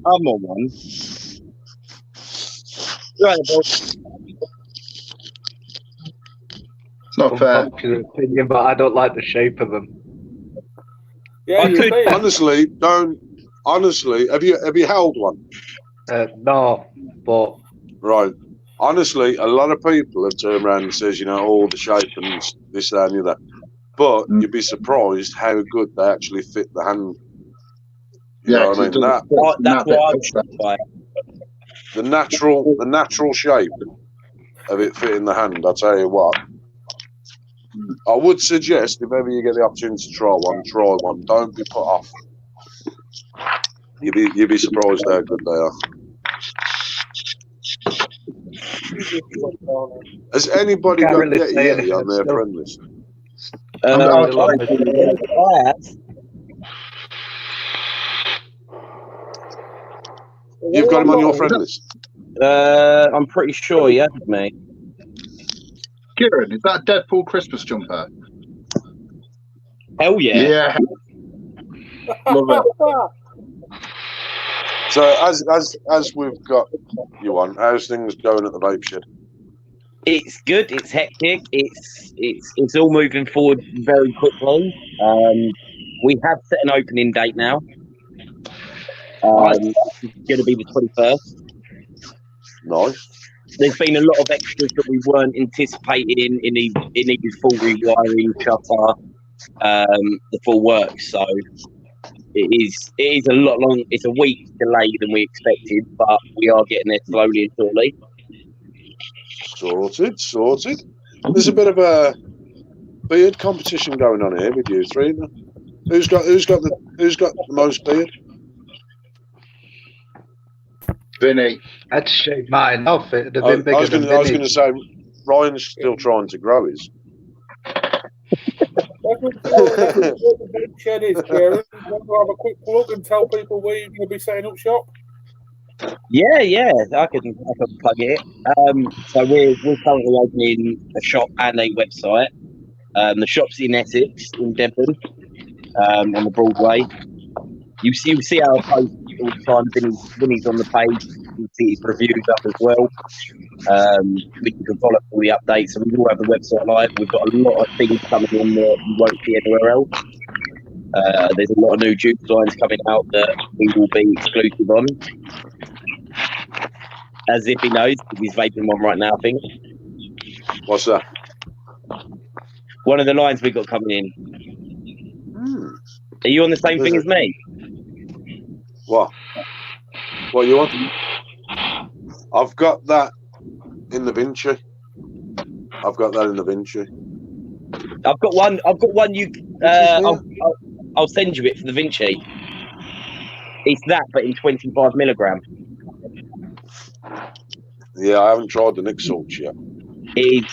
I'm on one. Right, Paul. It's not fair. Unpopular opinion, but I don't like the shape of them. Yeah, you see. Honestly, have you held one? No, but Right. Honestly, a lot of people have turned around and says, all the shape and this, that, and the other. But you'd be surprised how good they actually fit the hand. You know what I mean? That's what I'm struck by. The natural shape of it fitting the hand. I'll tell you what. I would suggest if ever you get the opportunity to try one. Don't be put off. You'd be surprised how good they are. Has anybody got Yeti on their friend list? I have. You've got him on your friend list? I'm pretty sure he has, mate. Kieran, is that a Deadpool Christmas jumper? Hell yeah. Yeah. Love it. So as we've got you on, how's things going at the vape shed? It's good. It's hectic. It's all moving forward very quickly. We have set an opening date now. It's going to be the 21st. Nice. There's been a lot of extras that we weren't anticipating in the full rewiring, shutter, the full work. So it is a lot long. It's a week delayed than we expected, but we are getting there slowly and surely. Sorted. There's a bit of a beard competition going on here with you three. Who's got the most beard? Vinny. I'd shave mine off. It'd have I been bigger was than going to Vinny's. say Ryan's still trying to grow his. The shed is, Kieran. Want to have a quick plug and tell people where you're going to be setting up shop? Yeah, I can plug it. So we're currently opening a shop and a website. The shop's in Essex, in Devon, on the Broadway. You see our posts all the time. Vinny's on the page. You see his reviews up as well. Which you can follow all the updates. And we will have the website live. We've got a lot of things coming in that you won't see anywhere else. There's a lot of new juice lines coming out that we will be exclusive on. As if he knows, because he's vaping one right now, I think. What's that? One of the lines we got coming in. Are you on the same thing as me? What? What you want? I've got that in the Vinci. I've got one. You. I'll send you it for the Vinci. It's that, but in 25 milligram. Yeah, I haven't tried the Nick salts yet. It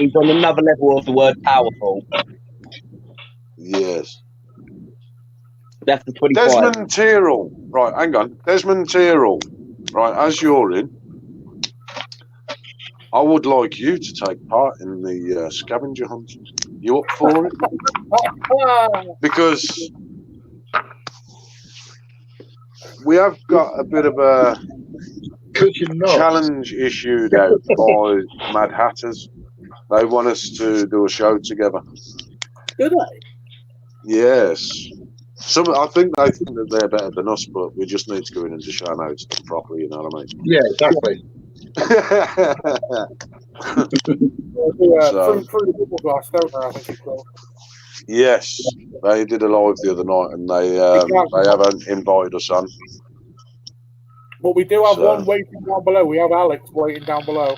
is on another level of the word powerful. Yes. That's the 25. Desmond Tyrrell. Right, hang on. Desmond Tyrrell. Right, as you're in, I would like you to take part in the scavenger hunt. You up for it? Because we have got a bit of a challenge issued out by Mad Hatters. They want us to do a show together. Do they? Yes. I think they think that they're better than us, but we just need to go in and just show them how it's done properly, you know what I mean? Yeah, exactly. Through the double glass, don't they? I think it's called. Yes, they did a live the other night, and they haven't invited us on. But we do have one waiting down below. We have Alex waiting down below.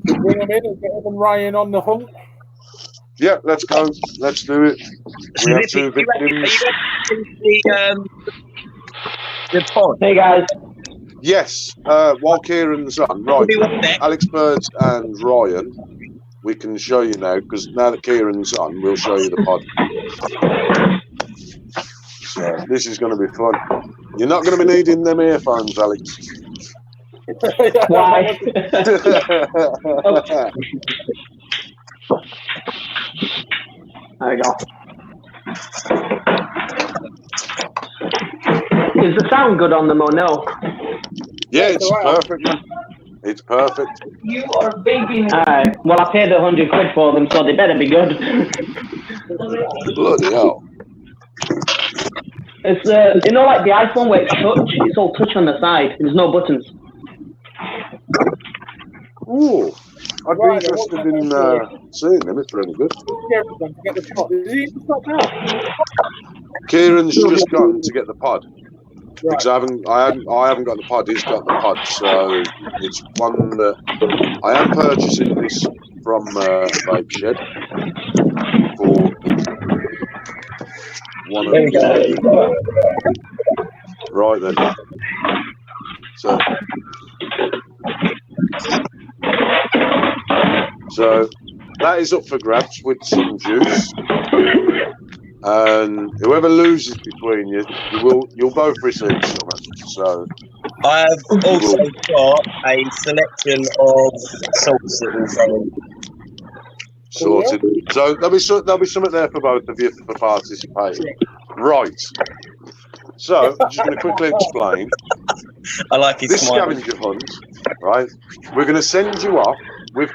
We bring him in and get him and Ryan on the hunt. Yeah, let's go. Let's do it. We have two victims. The pod. Hey guys. Yes, while Kieran's on, right, Alex Birds and Ryan, we can show you now, because now that Kieran's on, we'll show you the pod. So this is going to be fun. You're not going to be needing them earphones, Alex. Why? There we go. Is the sound good on them or no? Yeah, it's perfect, man. It's perfect. You are vaping. Alright, well I paid £100 for them, so they better be good. Bloody hell. It's you know, like the iPhone where it's touch, it's all touch on the side. There's no buttons. Ooh, I'd be interested in seeing them. It's really good. Kieran's just gone to get the pod. Because I haven't got the pod. He's got the pod, so it's one that I am purchasing this from Vape Shed for one of the. Right then. So that is up for grabs with some juice. And whoever loses between you'll both receive something. So I have also got a selection of salts that will come in. Sorted. So there'll be something there for both of you for participating. Right. So I'm just going to quickly explain. I like his this smile. scavenger hunt. Right. We're going to send you off. We're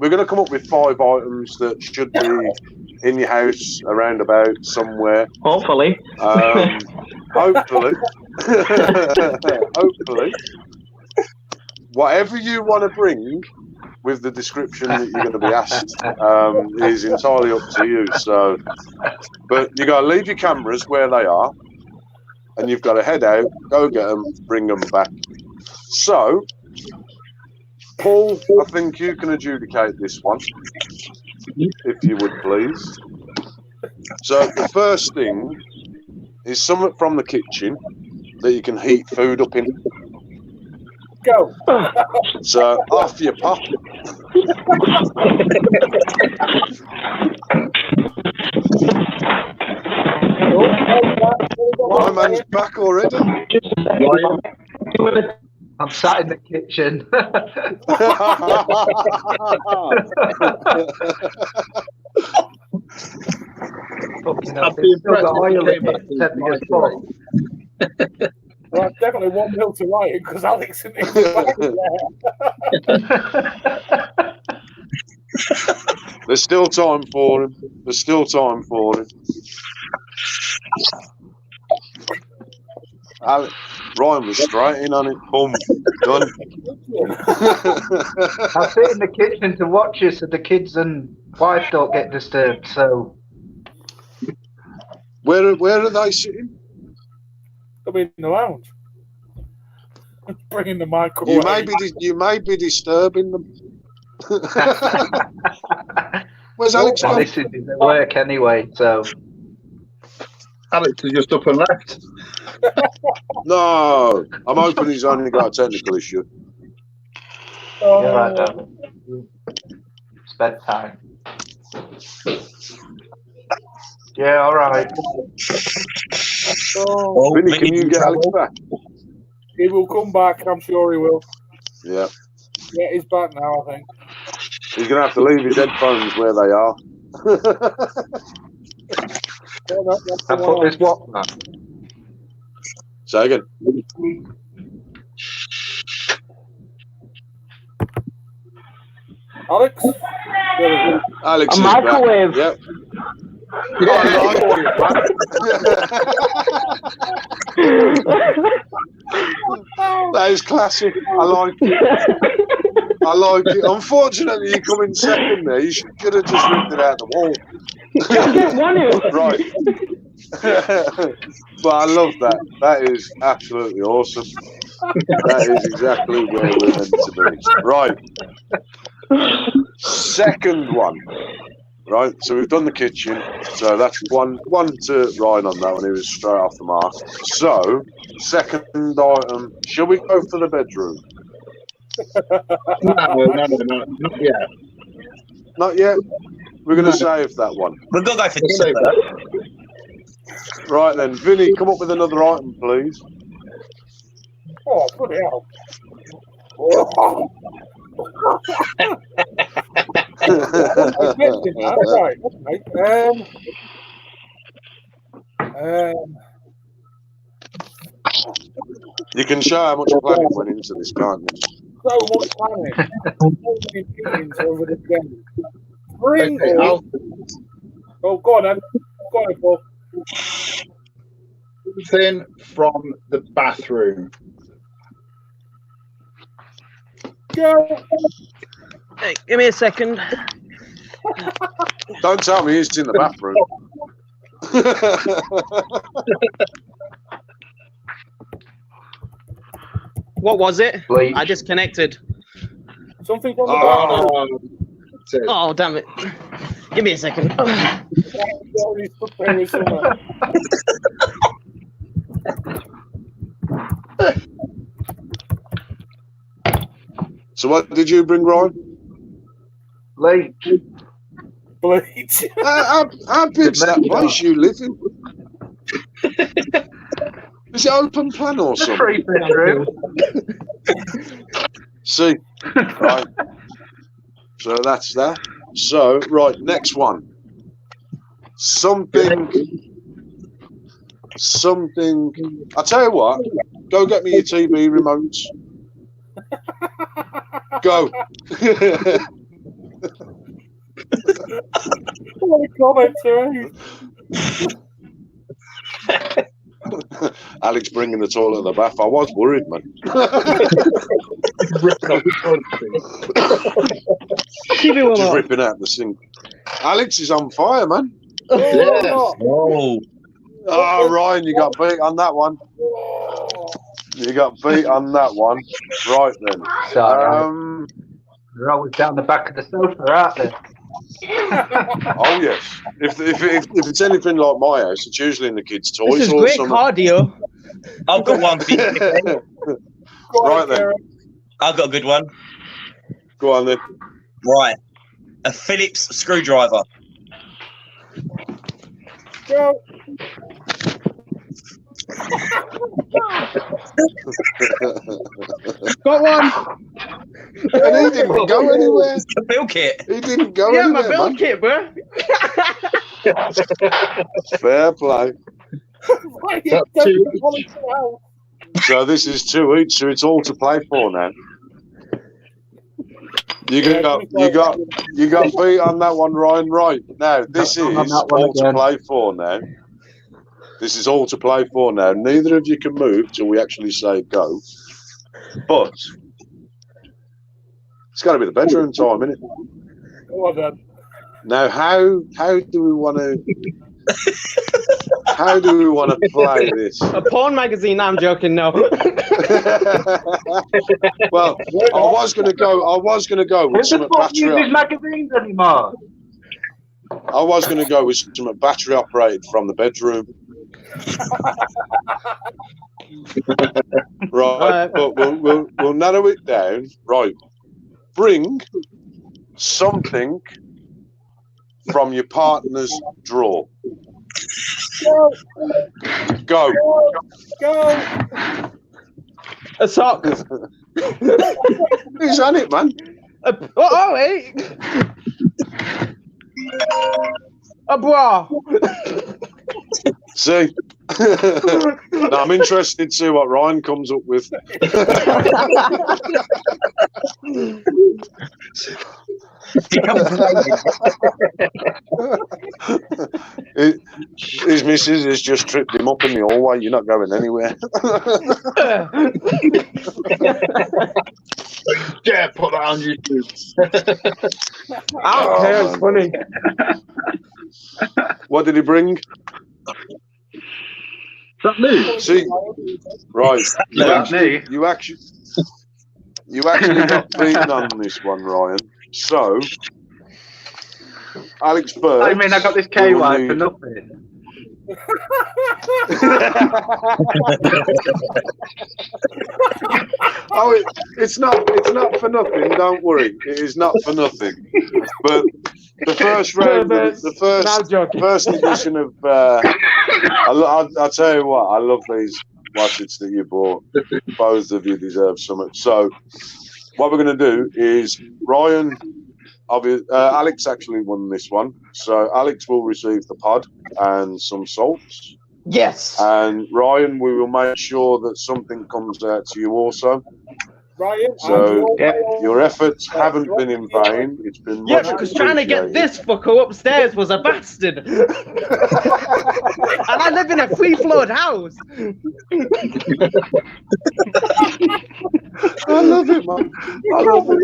going to come up with 5 items that should be in your house, around about somewhere. Hopefully. Hopefully. Hopefully. Whatever you want to bring with the description that you're going to be asked is entirely up to you. So, but you got to leave your cameras where they are, and you've got to head out, go get them, bring them back. So, Paul, I think you can adjudicate this one, if you would please. So the first thing is something from the kitchen that you can heat food up in. Go. So off you pop. My man's back already. I'm sat in the kitchen. Fucking hell, I'd be it's still got impressed if oil you in came back it. to Set me my a spot. Well, definitely 1-0 to Ryan because Alex in the back there. There's still time for him. There's still time for him. Ryan was straight in on it. Boom. Done. I sit in the kitchen to watch it so the kids and wife don't get disturbed. So Where are they sitting? I'll be in the lounge. Bringing the microwave. You may be disturbing them. Where's Alex well, gone? this is at work anyway. So Alex is just up and left. No, I'm hoping he's only got a technical issue. you're right, darling. It's bedtime. Yeah, all right. Oh, Vinny, can you get Alex back? he will come back. I'm sure he will. Yeah. Yeah, he's back now, I think. He's going to have to leave his headphones where they are. I put this what? Say again. Alex? There we go. Alex A is microwave. back. Yep. I like it. That is classic. I like it. I like it. Unfortunately, you come in second there. You could have just ripped it out the wall. Right. But I love that. That is absolutely awesome. That is exactly where we're meant to be. Right. Second one. Right, so we've done the kitchen. So that's one to Ryan on that one. He was straight off the mark. So, second item. Shall we go for the bedroom? No, not yet. Not yet. We're going to save that one. We're going to go for Let's dinner. save that. Right then, Vinny, come up with another item, please. Oh, bloody hell. Right, okay. You can show how much planning went into this, can't you? So much planning. So many meetings over the day. Bring Okay, Oh, go on, then. Go on, Paul. Thing from the bathroom. Go. Hey, give me a second. Don't tell me it's in the bathroom. What was it? Bleach. I disconnected. Something from the bathroom. That's it. Oh, damn it. Give me a second. So what did you bring, Ryan? Bleach. Bleach. How big's that place you live in? Is it open plan or It's a something? 3-bedroom. See, right. So that's that. So, right, next one. Something. I'll tell you what, go get me your TV remotes. Go. What a comment, Terry. Alex bringing the toilet in the bath. I was worried, man. Just ripping out the sink. Alex is on fire, man. Oh. Oh, Ryan, you got beat on that one. You got beat on that one. Right then. Sorry. They're always down the back of the sofa, aren't they? Oh yes. If it's anything like my house, it's usually in the kids' toys. This is or great something. cardio. I've got one. Right then. I've got a good one. Go on then. Right. A Phillips screwdriver. Go. Got one. And he didn't go anywhere. It's a bill kit. He didn't go Yeah, anywhere, my build man. kit, bro. Fair play. Two. So this is 2 each, so it's all to play for now. You got feet on that one, Ryan. Right now, this is all to play for now. This is all to play for now. Neither of you can move till we actually say go. But it's got to be the bedroom time, isn't it? Go on then. Now, how do we want to? How do we want to play this? A porn magazine. No, I'm joking. No. Well, I was going to go with Who some the fuck uses battery. magazines anymore? I was going to go with some battery operated from the bedroom. Right, but we'll narrow it down. Right, bring something from your partner's drawer. Go. A sock. Who's on it, man? Hey. A bra. See? No, I'm interested to see what Ryan comes up with. His missus has just tripped him up in the hallway. You're not going anywhere. Yeah, put that on YouTube. I don't care. It's funny. What did he bring? Is that me? See, right. You actually got beaten on this one, Ryan. So, Alex Bird. I mean, I got this KY for nothing. Oh, it's not for nothing. Don't worry, it is not for nothing. But the first round, the first edition of. I'll tell you what. I love these watches that you bought. Both of you deserve something. So, what we're going to do is Ryan. Alex actually won this one, so Alex will receive the pod and some salts. Yes. And Ryan, we will make sure that something comes out to you also. Ryan, So your efforts haven't been in vain. It's been much because trying to get appreciated. this fucker upstairs was a bastard. And I live in a free-floored house. I love it, man. I love it.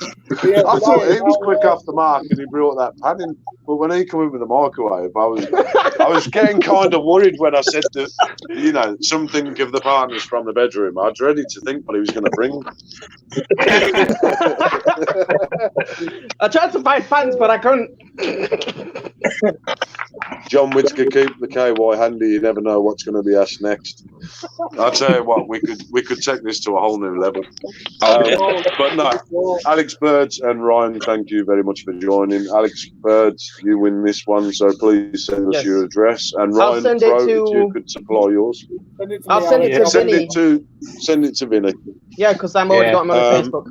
I thought he was quick off the mark and he brought that pad in, but when he came in with the microwave, I was getting kind of worried when I said that, something of the partners from the bedroom. I dreaded to think what he was going to bring. I tried to find fans, but I couldn't. John Whittaker, keep the KY handy. You never know what's going to be asked next. I'll tell you what, we could take this to a whole new level. But no, Alex Birds and Ryan, thank you very much for joining. Alex Birds, you win this one, so please send us your address. And Ryan, if you could supply yours. I'll send it to Vinny. Send it to Vinny. Yeah, because I'm already got him on Facebook.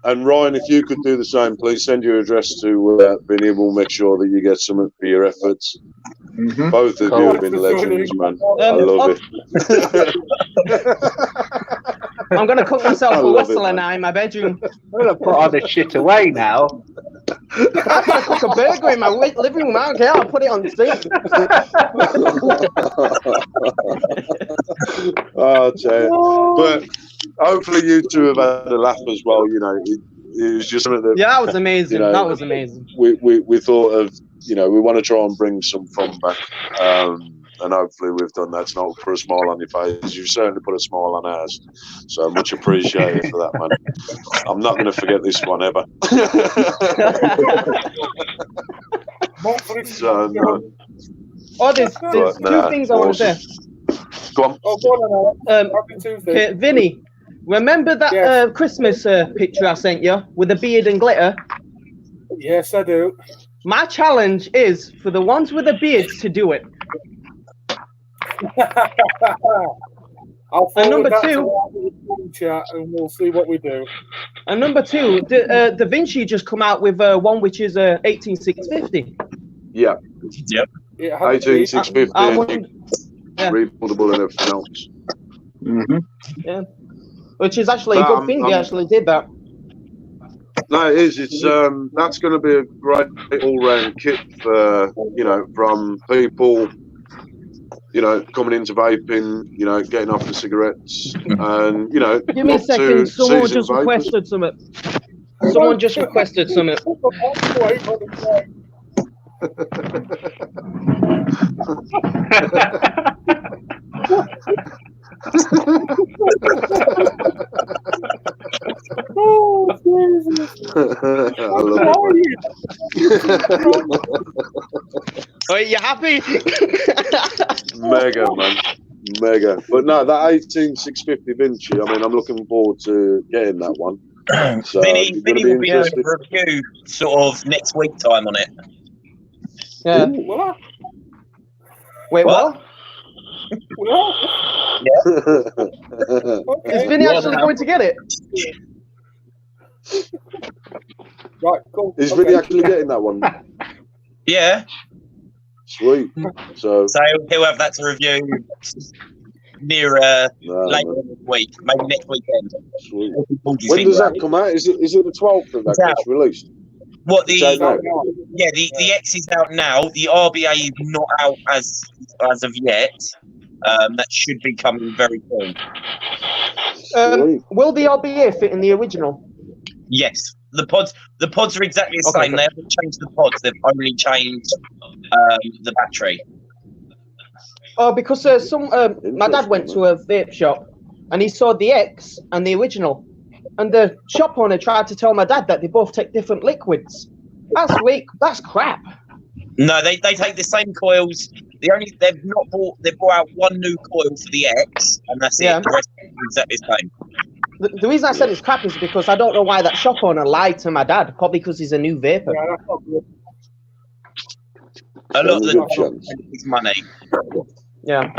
And Ryan, if you could do the same, please send your address to Vinny. We'll make sure that you get something for your efforts. Mm-hmm. Both of you have been legends, man. I love it. I'm going to cook myself a whistler now in my bedroom. I'm going to put all this shit away now. I'm going to cook a burger in my living room. I don't care. I'll put it on the steak. Oh, but hopefully you two have had a laugh as well. It was just something that. Yeah, that was amazing. That was amazing. We thought of, we want to try and bring some fun back. and hopefully we've done that tonight. Put a smile on your face. You've certainly put a smile on ours. So much appreciated for that, man. I'm not going to forget this one ever. So, no. Oh, there's two things I want to say. Go on. Oh, go on, Okay, Vinny, remember that Christmas picture I sent you with the beard and glitter? Yes, I do. My challenge is for the ones with the beards to do it. I'll And forward number that two, to the chat, and we'll see what we do. And number two, Da Vinci just come out with one which is 18650. Yeah. Yep. 18650. Rebuildable and everything else. Mm-hmm. Yeah. Which is actually a good thing they actually did that. No, it is. It's that's going to be a great all-round kit for from people coming into vaping, getting off the cigarettes, and Give me a second. Someone just requested something. Someone just requested something. Oh, Jesus. Are you happy? Mega, man. Mega. But no, that 18650 Vinci, I mean, I'm looking forward to getting that one. So Vinny will be able to review sort of next week time on it. Yeah. What? Wait, what? Okay. Is Vinny actually going to get it? Right, cool. Is Vinny actually getting that one? Yeah. Sweet. So he'll have that to review near later in the week, maybe next weekend. Sweet. When does that come out? Is it the 12th that gets released? What the X is out now. The RBA is not out as of yet. That should be coming very soon. Will the RBA fit in the original? Yes. The pods are exactly the same. They haven't changed the pods. They've only changed the battery. Oh, because my dad went to a vape shop and he saw the X and the original, and the shop owner tried to tell my dad that they both take different liquids. That's weak. That's crap. No, they take the same coils. They've brought out one new coil for the X, and that's it. The rest is exactly the same. The reason I said it's crap is because I don't know why that shop owner lied to my dad. Probably because he's a new vapor. Yeah, that's not good. A lot of the is money. Yeah.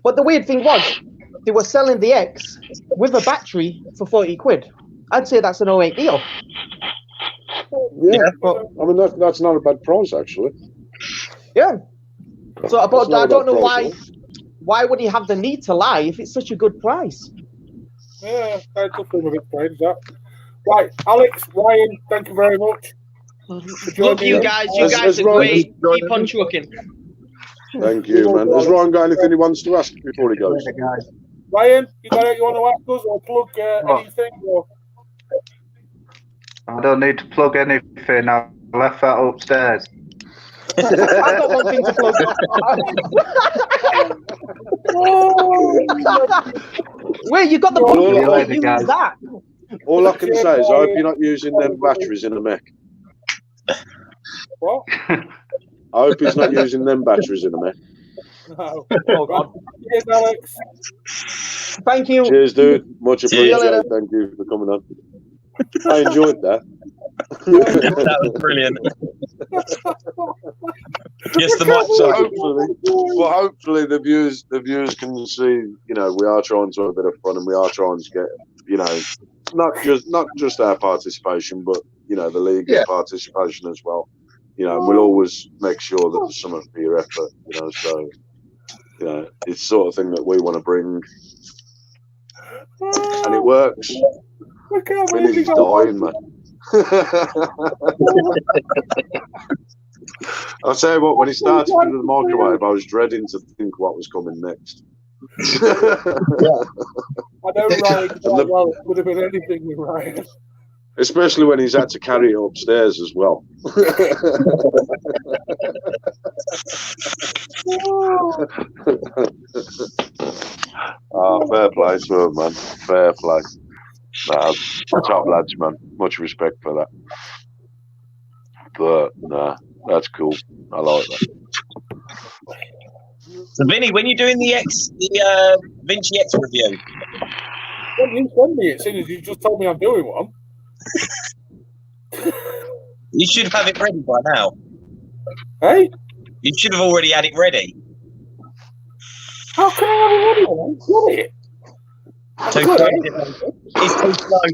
But the weird thing was, they were selling the X with a battery for 40 quid. I'd say that's an 08 deal. Yeah. I mean, that's not a bad price, actually. Yeah. So I don't know why would he have the need to lie if it's such a good price? Yeah, that's a bit strange, that. Right, Alex, Ryan, thank you very much. Look, you guys are great. Keep on trucking. Thank you, man. Has Ryan got anything he wants to ask before he goes? Ryan, you got anything you want to ask us or plug anything? Or? I don't need to plug anything. I left that upstairs. I've got one thing to plug. Wait, you got the plug? Use that. All I can say is I hope you're not using them batteries in a mech. What? I hope he's not using them batteries in a mech. No. Oh, God. Cheers, Alex. Thank you. Cheers, dude. Much appreciated. Thank you for coming on. I enjoyed that. That was brilliant. Yes, so hopefully the viewers can see, we are trying to have a bit of fun, and we are trying to get, not just our participation, but the league participation as well. And we'll always make sure that there's something for your effort. So it's the sort of thing that we want to bring, and it works. Vinny's dying, man. I'll tell you what, when he started into the microwave, I was dreading to think what was coming next. I know Ryan quite well. It would have been anything with Ryan. Especially when he's had to carry it upstairs as well. Fair play to him, man. Fair play. Nah, top lads, man. Much respect for that. But nah, that's cool. I like that. So, Vinny, when you're doing the Vinci X review, When you send me it, seeing as you just told me I'm doing one. you should have it ready by now. Hey, You should have already had it ready. how can I have it ready? I got it. Too slow. It's too slow.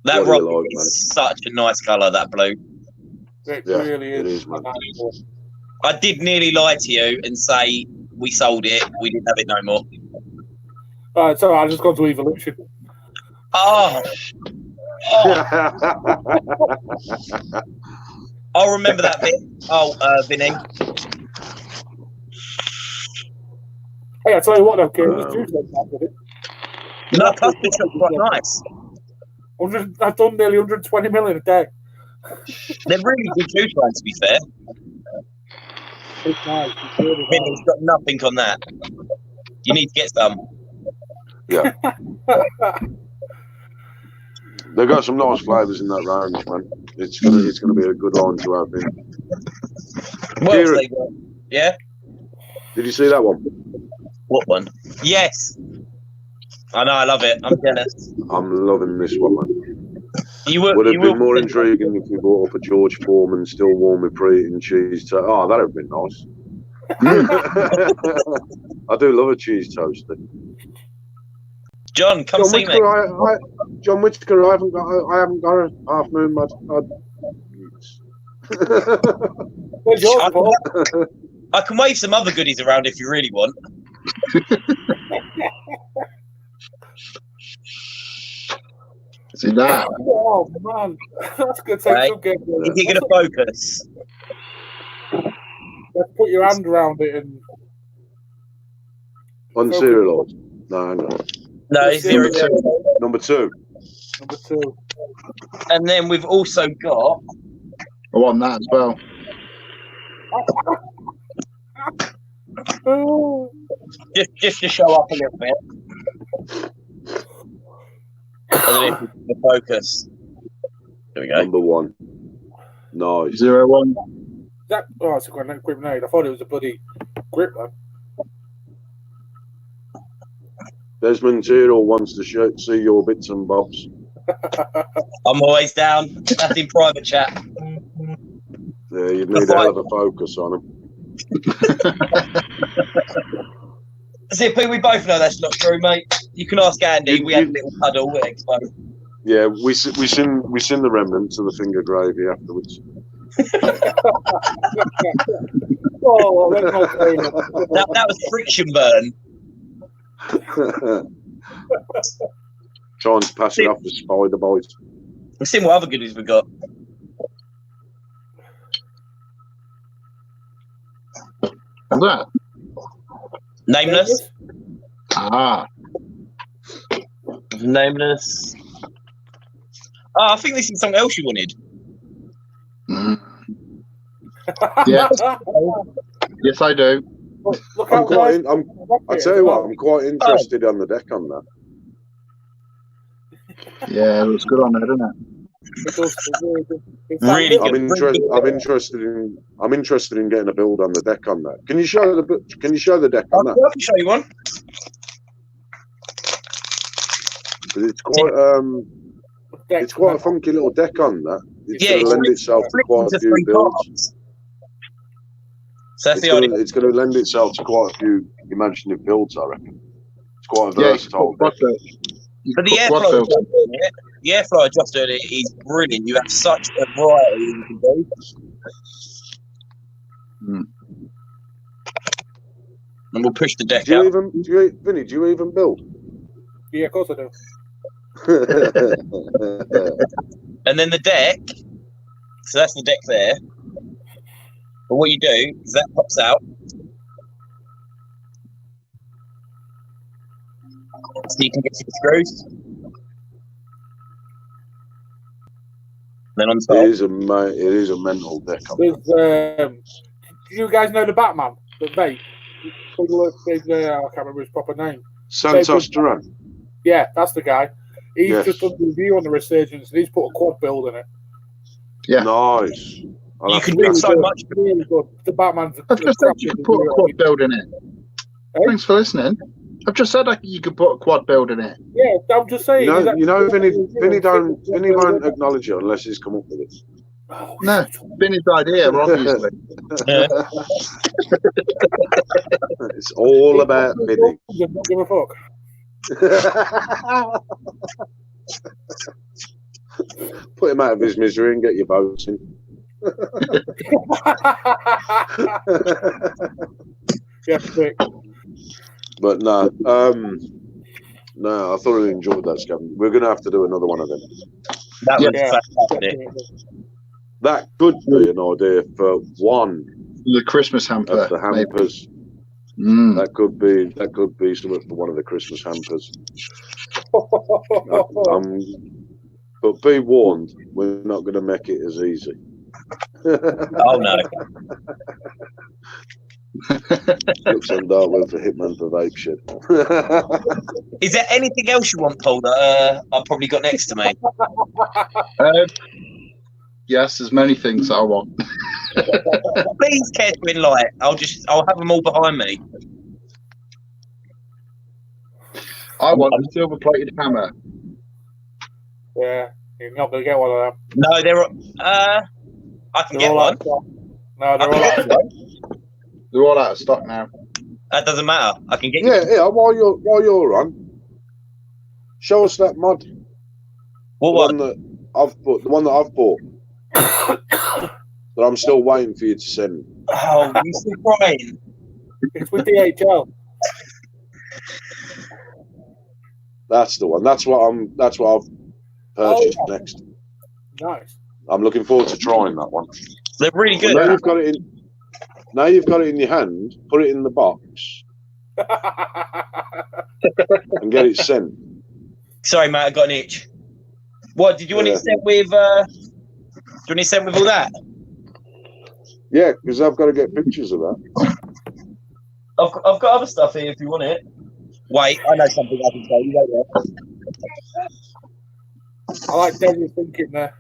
That What do you rock like, is such a nice colour, that blue. It Yeah, really is. it is, man. I did nearly lie to you and say we sold it, we didn't have it no more. It's all right, I just gone to Evolution. Oh, I'll remember that bit. Oh, Vinny. Hey, I tell you what, though, Kieran, it was Tuesday. No, custard shop's quite nice. I've done nearly 120 million a day. They're really good juice lines, to be fair. It's nice. It's really Vinny's got nothing on that. You need to get some. Yeah. They've got some nice flavours in that range, man. It's gonna be a good line to have in. What else Kieran, they got? Yeah? did you see that one? What one? Yes. I know, I love it. I'm jealous. I'm loving this one, man. Would have been more intriguing if you brought up a George Foreman still warm with preheating cheese toast. Oh, that'd have been nice. I do love a cheese toaster. John, come John see me. Whitaker, John Whitaker, I haven't got a half moon, man. Where's yours, Paul? I can wave some other goodies around if you really want. See that? Oh, man. That's going to take Right. some getting. Is he going to focus? Let's put your hand around it and. Unserialised. No, hang on. No, it's 0 Number two. Number 2. And then we've also got. I want that as well. Oh. Just to show up a little bit. I don't know if it's going to focus. There we go. Number 1. Nice. 0-1. It's a grenade. I thought it was a bloody grip, man. Desmond Tyrrell wants to see your bits and bobs. I'm always down. That's in private chat. Yeah, you'd need a hell of a focus on him. Zippy, we both know that's not true, mate. You can ask Andy. We had a little huddle at Expo. Yeah, we seen the remnants of the finger gravy afterwards. Oh, let's not say that. That was friction burn. Trying to pass it off the spider boys. We've seen what other goodies we got. What's that? Nameless. Ah. Nameless. Oh, I think this is something else you wanted. Mm. Yeah. Yes, I do. Look how I tell you what, I'm quite interested on the deck on that. Yeah, it looks good on there, doesn't it? Really good. I'm interested in getting a build on the deck on that. Can you show the deck on that? I can show you one. It's quite a funky little deck on that. It's Yeah, going to lend itself to quite a few builds. So that's the idea. It's going to lend itself to quite a few imaginative builds, I reckon. It's quite a versatile deck. But the airflow adjuster in it, the airflow adjuster in it is brilliant. You have such a variety you can do. And we'll push the deck out. Vinny, do you even build? Yeah, of course I do. And then the deck, so that's the deck there. But what you do is that pops out. So you can get some screws. Then on It top. is a mental deck. Do you guys know the Batman? The vape? I can't remember his proper name. Santos Duran. Yeah, that's the guy. He's Yes. just done a review on the Resurgence, and he's put a quad build in it. Yeah. Nice. You can do so much. Really good. The Batman's. I've just said you could put a quad build in it. Hey? Thanks for listening. I've just said you could put a quad build in it. Yeah, I'm just saying. You know, Vinny won't acknowledge it unless he's come up with it. Oh, No, Vinny's idea, obviously. It's all about Vinny. Don't give a fuck. Put him out of his misery and get your votes in. Yeah, quick. But no, I thoroughly enjoyed that, Scavenger. We're going to have to do another one of them. That was Yeah. fantastic. That could be an idea for one The Christmas hamper. of the hampers. Mm. That could be something for one of the Christmas hampers. But be warned, we're not going to make it as easy. Oh no. Looks on Dartwood for Hitman for Vape Shit. Is there anything else you want, Paul, that I've probably got next to me? Yes, there's many things I want. Please care to enlighten. I'll have them all behind me. I want a silver-plated hammer. Yeah, you're not going to get one of them. No, I can get one. No, they're all out of stock. They're all out of stock now. That doesn't matter. I can get Yeah. While you're on, show us that mod. What one? The one that I've bought. That I'm still waiting for you to send. Oh, you still crying? It's with DHL. That's the one. That's what I've purchased next. Nice. I'm looking forward to trying that one. They're really good. Now you've got it in your hand. Put it in the box and get it sent. Sorry, mate, I got an itch. What did you want it sent with? Do you want it sent with all that? Yeah, because I've got to get pictures of that. I've got other stuff here if you want it. Wait, I know something I can tell you. Wait there. I like David thinking there.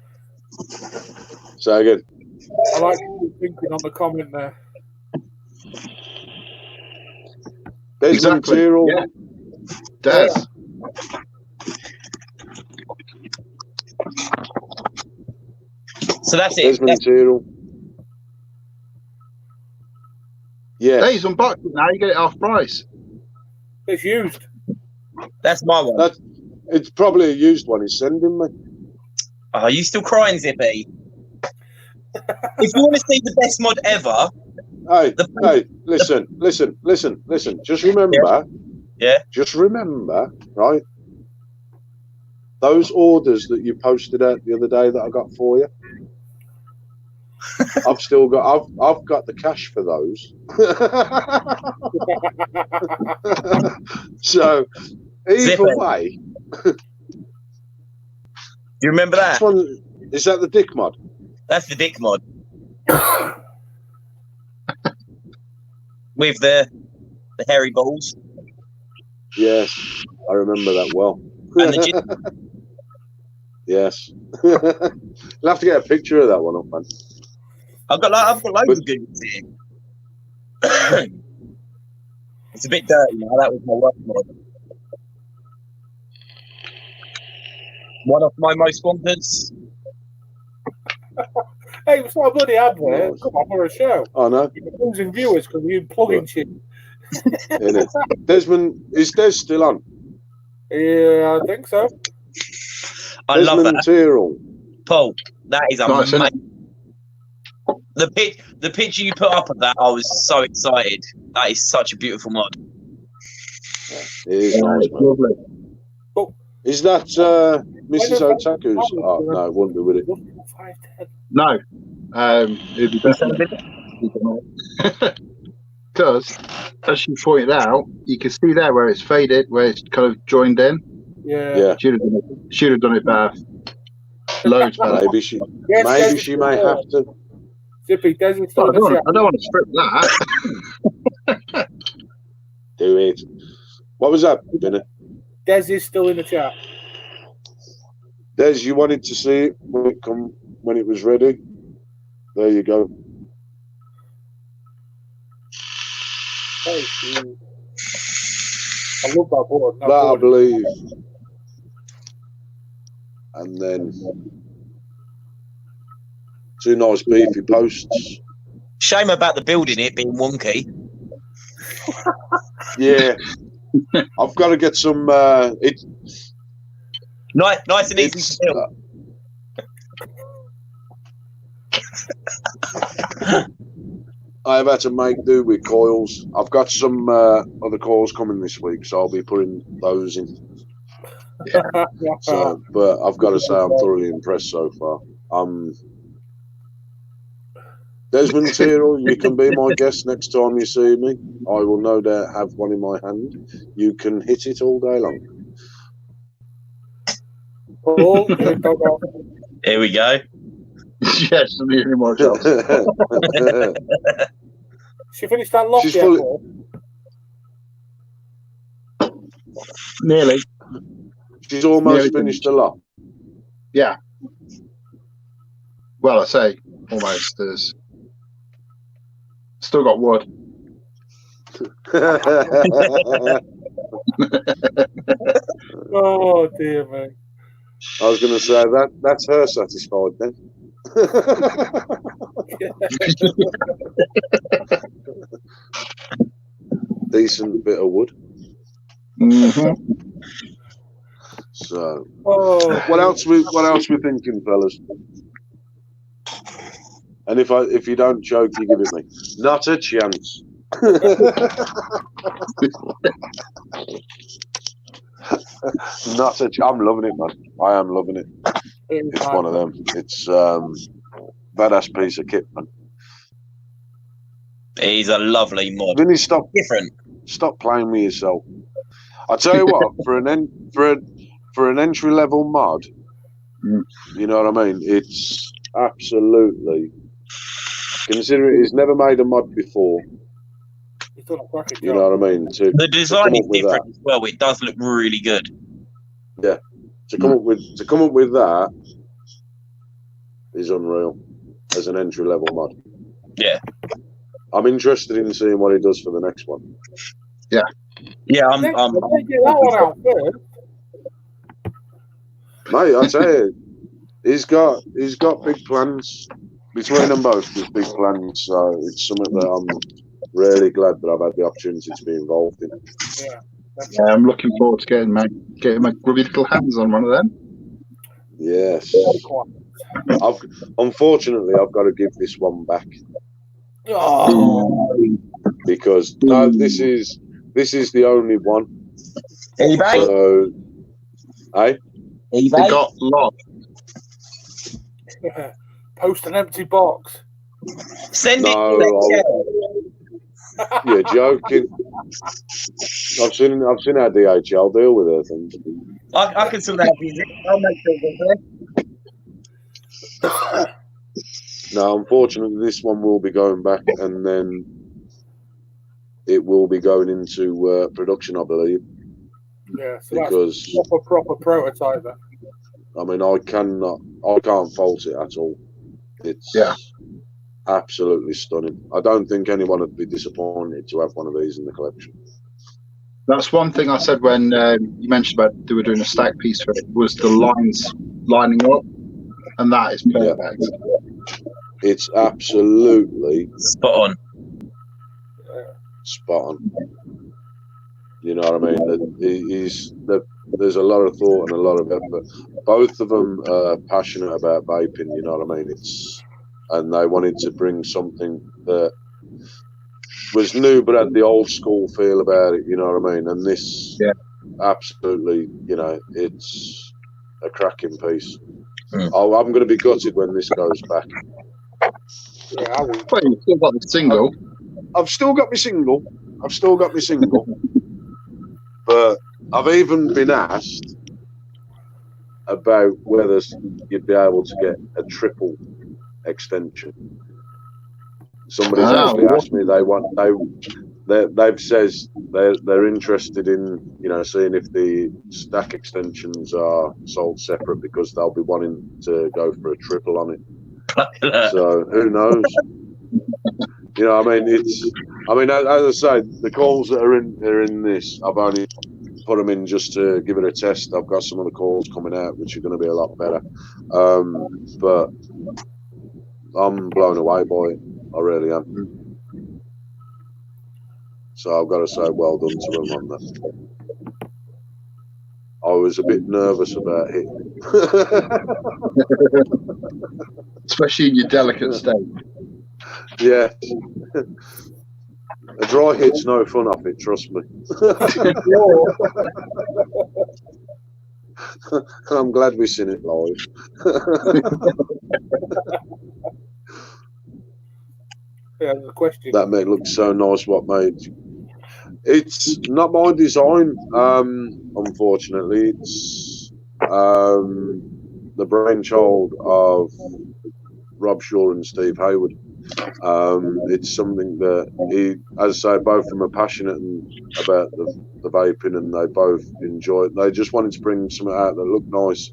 So again, I like thinking on the comment there. Desmond Tyrrell. Yeah. Des. So that's it. Desmond Tyrrell. Yeah. Hey, he's unboxed it now. You get it half price. It's used. That's my one. It's probably a used one he's sending me. Oh, are you still crying, Zippy? If you want to see the best mod ever, Hey, listen. Just remember. Yeah. Just remember, right? Those orders that you posted out the other day that I got for you. I've got the cash for those. So either way. You remember that? Is that the dick mod? That's the dick mod. With the hairy balls. Yes, I remember that well. And the yes. You'll have to get a picture of that one up, man. I've got loads of good ones here. It's a bit dirty now. That was my work mod. One of my most sponsors. Hey, it's not a bloody advert. Come on, we're a show. I know. You're losing viewers because you're plugging shit. Desmond, is Des still on? Yeah, I think so. I love Desmond that. Tyrrell. Paul, that is Nice, isn't it? amazing. The picture you put up of that, I was so excited. That is such a beautiful mod. It is nice, man. Lovely. Is that Mrs. Otaku's? Oh, no, it wouldn't be, would it? No. It'd be better. Because, as you pointed out, you can see there where it's faded, where it's kind of joined in. Yeah. Yeah. Should have done it better. Loads better. Maybe she, Yes, maybe Des is she still may there. have to. Zippy, Des is Well, still I in the don't chat. want to strip that. Do it. What was that, Vinny? Des is still in the chat. Des, you wanted to see it when it was ready. There you go. Hey, dude. I love that board. That I believe. And then 2 nice beefy posts. Shame about the building it being wonky. Yeah. I've got to get some Nice and easy to build. I've had to make do with coils. I've got some other coils coming this week, so I'll be putting those in. So, but I've got to say, I'm thoroughly impressed so far. Desmond Tyrrell, you can be my guest next time you see me. I will no doubt have one in my hand. You can hit it all day long. Oh, Here we go. Yes, I'm hearing more jobs. She finished that loft She's yet, fully- Paul? Nearly. She's almost Nearly finished the lot. Yeah. Well, I say almost. There's still got wood. Oh, dear me. I was going to say that's her satisfied then. Decent bit of wood. Mm-hmm. So, Oh, what else we thinking, fellas? And if you don't choke, you give it me. Not a chance. I'm loving it, man. I am loving it. It's one of them. It's badass piece of kit, man. He's a lovely mod. Vinny, stop playing with yourself. I tell you what, for an entry level mod, you know what I mean? It's absolutely, consider it, he's never made a mod before. He's done a cracking You job. know what I mean? The design is different as well. It does look really good. Yeah. To come up with that is unreal as an entry level mod. Yeah. I'm interested in seeing what he does for the next one. Yeah, I'm Get that one out first. Mate, I tell you, he's got big plans between them both. There's big plans, so it's something that I'm really glad that I've had the opportunity to be involved in. Yeah, I'm looking forward to getting my grubby little hands on one of them. Yes. Unfortunately, I've got to give this one back because no, this is the only one. eBay. So, eBay. They got lost. Post an empty box. Send No, it. you're joking. I've seen how DHL deal with their things. I can sort that out. I'll make sure. No, unfortunately, this one will be going back, and then it will be going into production, I believe. Yeah, so Because that's a proper prototype then. I mean, I can't fault it at all. It's absolutely stunning. I don't think anyone would be disappointed to have one of these in the collection. That's one thing I said when you mentioned about they were doing a stack piece for it, was the lines lining up, and that is perfect. Yeah. It's absolutely spot on. You know what I mean? There's a lot of thought and a lot of effort. Both of them are passionate about vaping. You know what I mean? And they wanted to bring something that was new but had the old school feel about it. You know what I mean? And this, absolutely, you know, it's a cracking piece. I'm going to be gutted when this goes back. Yeah, well, you've still got the single. I've still got my single. But I've even been asked about whether you'd be able to get a triple extension. Somebody's actually asked me they've says they're interested in seeing if the stack extensions are sold separate because they'll be wanting to go for a triple on it. So who knows? As I say, the calls that are in this, I've only put them in just to give it a test. I've got some other calls coming out which are going to be a lot better, but I'm blown away by it. I really am. So I've got to say, well done to them on that. I was a bit nervous about hitting it. Especially in your delicate state. Yeah. A dry hit's no fun off it, trust me. I'm glad we've seen it live. Yeah, the question. That mate looks so nice. What made? It's not my design, unfortunately. It's the brainchild of Rob Shaw and Steve Hayward. It's something that as I say, both of them are passionate about the vaping, and they both enjoy it. They just wanted to bring something out that looked nice.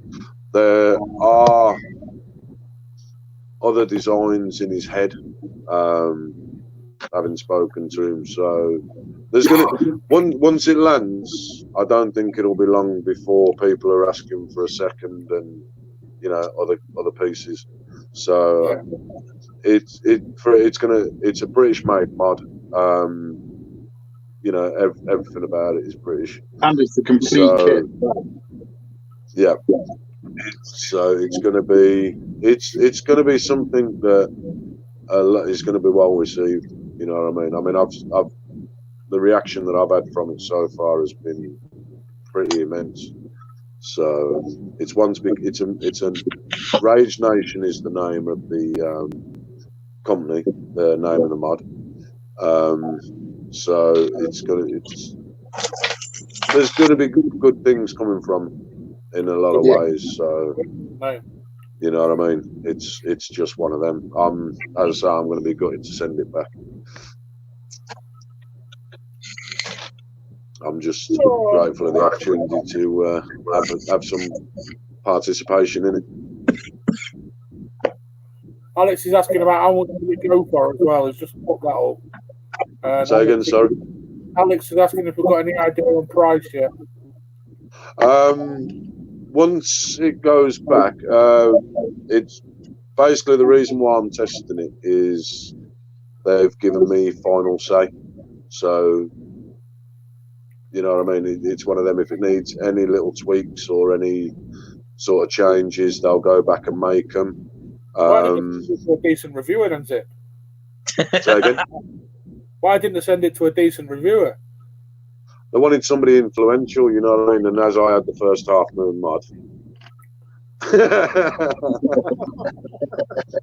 There are other designs in his head, having spoken to him. So there's once it lands, I don't think it'll be long before people are asking for a second and other pieces. So it's a British made mod. Everything about it is British, and it's the complete kit. Yeah. So it's going to be something that is going to be well received. You know what I mean? I've the reaction that I've had from it so far has been pretty immense. So it's Rage Nation is the name of the company, the name of the mod. So there's going to be good things coming from in a lot of ways. So you know what I mean? It's just one of them. As I say, I'm going to be gutted to send it back. I'm just grateful for the opportunity to have some participation in it. Alex is asking about how much we go for as well. He's just put that up. Say again, sorry. Alex is asking if we've got any idea on price yet. Once it goes back, it's basically the reason why I'm testing it is they've given me final say. So, you know what I mean? It's one of them. If it needs any little tweaks or any sort of changes, they'll go back and make them. Why didn't they send it to a decent reviewer, then, Zip? Say again? Why didn't they send it to a decent reviewer? They wanted somebody influential, you know what I mean? And as I had the first half moon mod.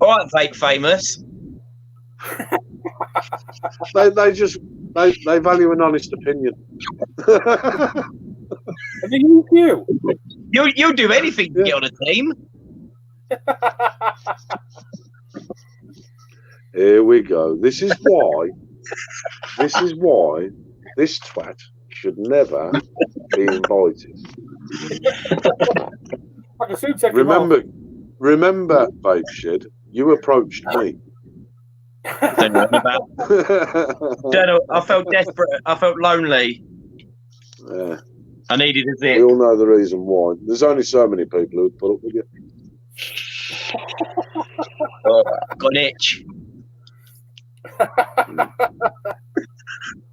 All right, Vape Famous. They value an honest opinion. And they use you. You'll do anything to get on a team. Here we go. This is why this twat should never be invited. Remember, Vape Shed, you approached me. Don't know. I felt desperate. I felt lonely. Yeah. I needed a zip. We all know the reason why. There's only so many people who'd put up with you. Got an itch.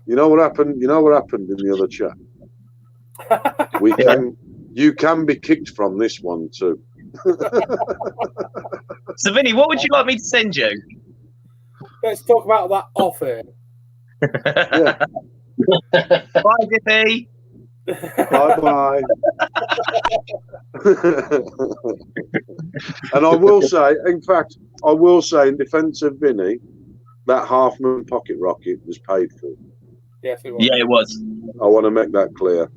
You know what happened? You know what happened in the other chat? You can be kicked from this one too. So, Vinny, what would you like me to send you? Let's talk about that off air. Yeah. Bye, Dippy. Bye. And I will say, in fact, in defence of Vinny, that half moon pocket rocket was paid for. Yes, it was. Yeah, it was. I want to make that clear.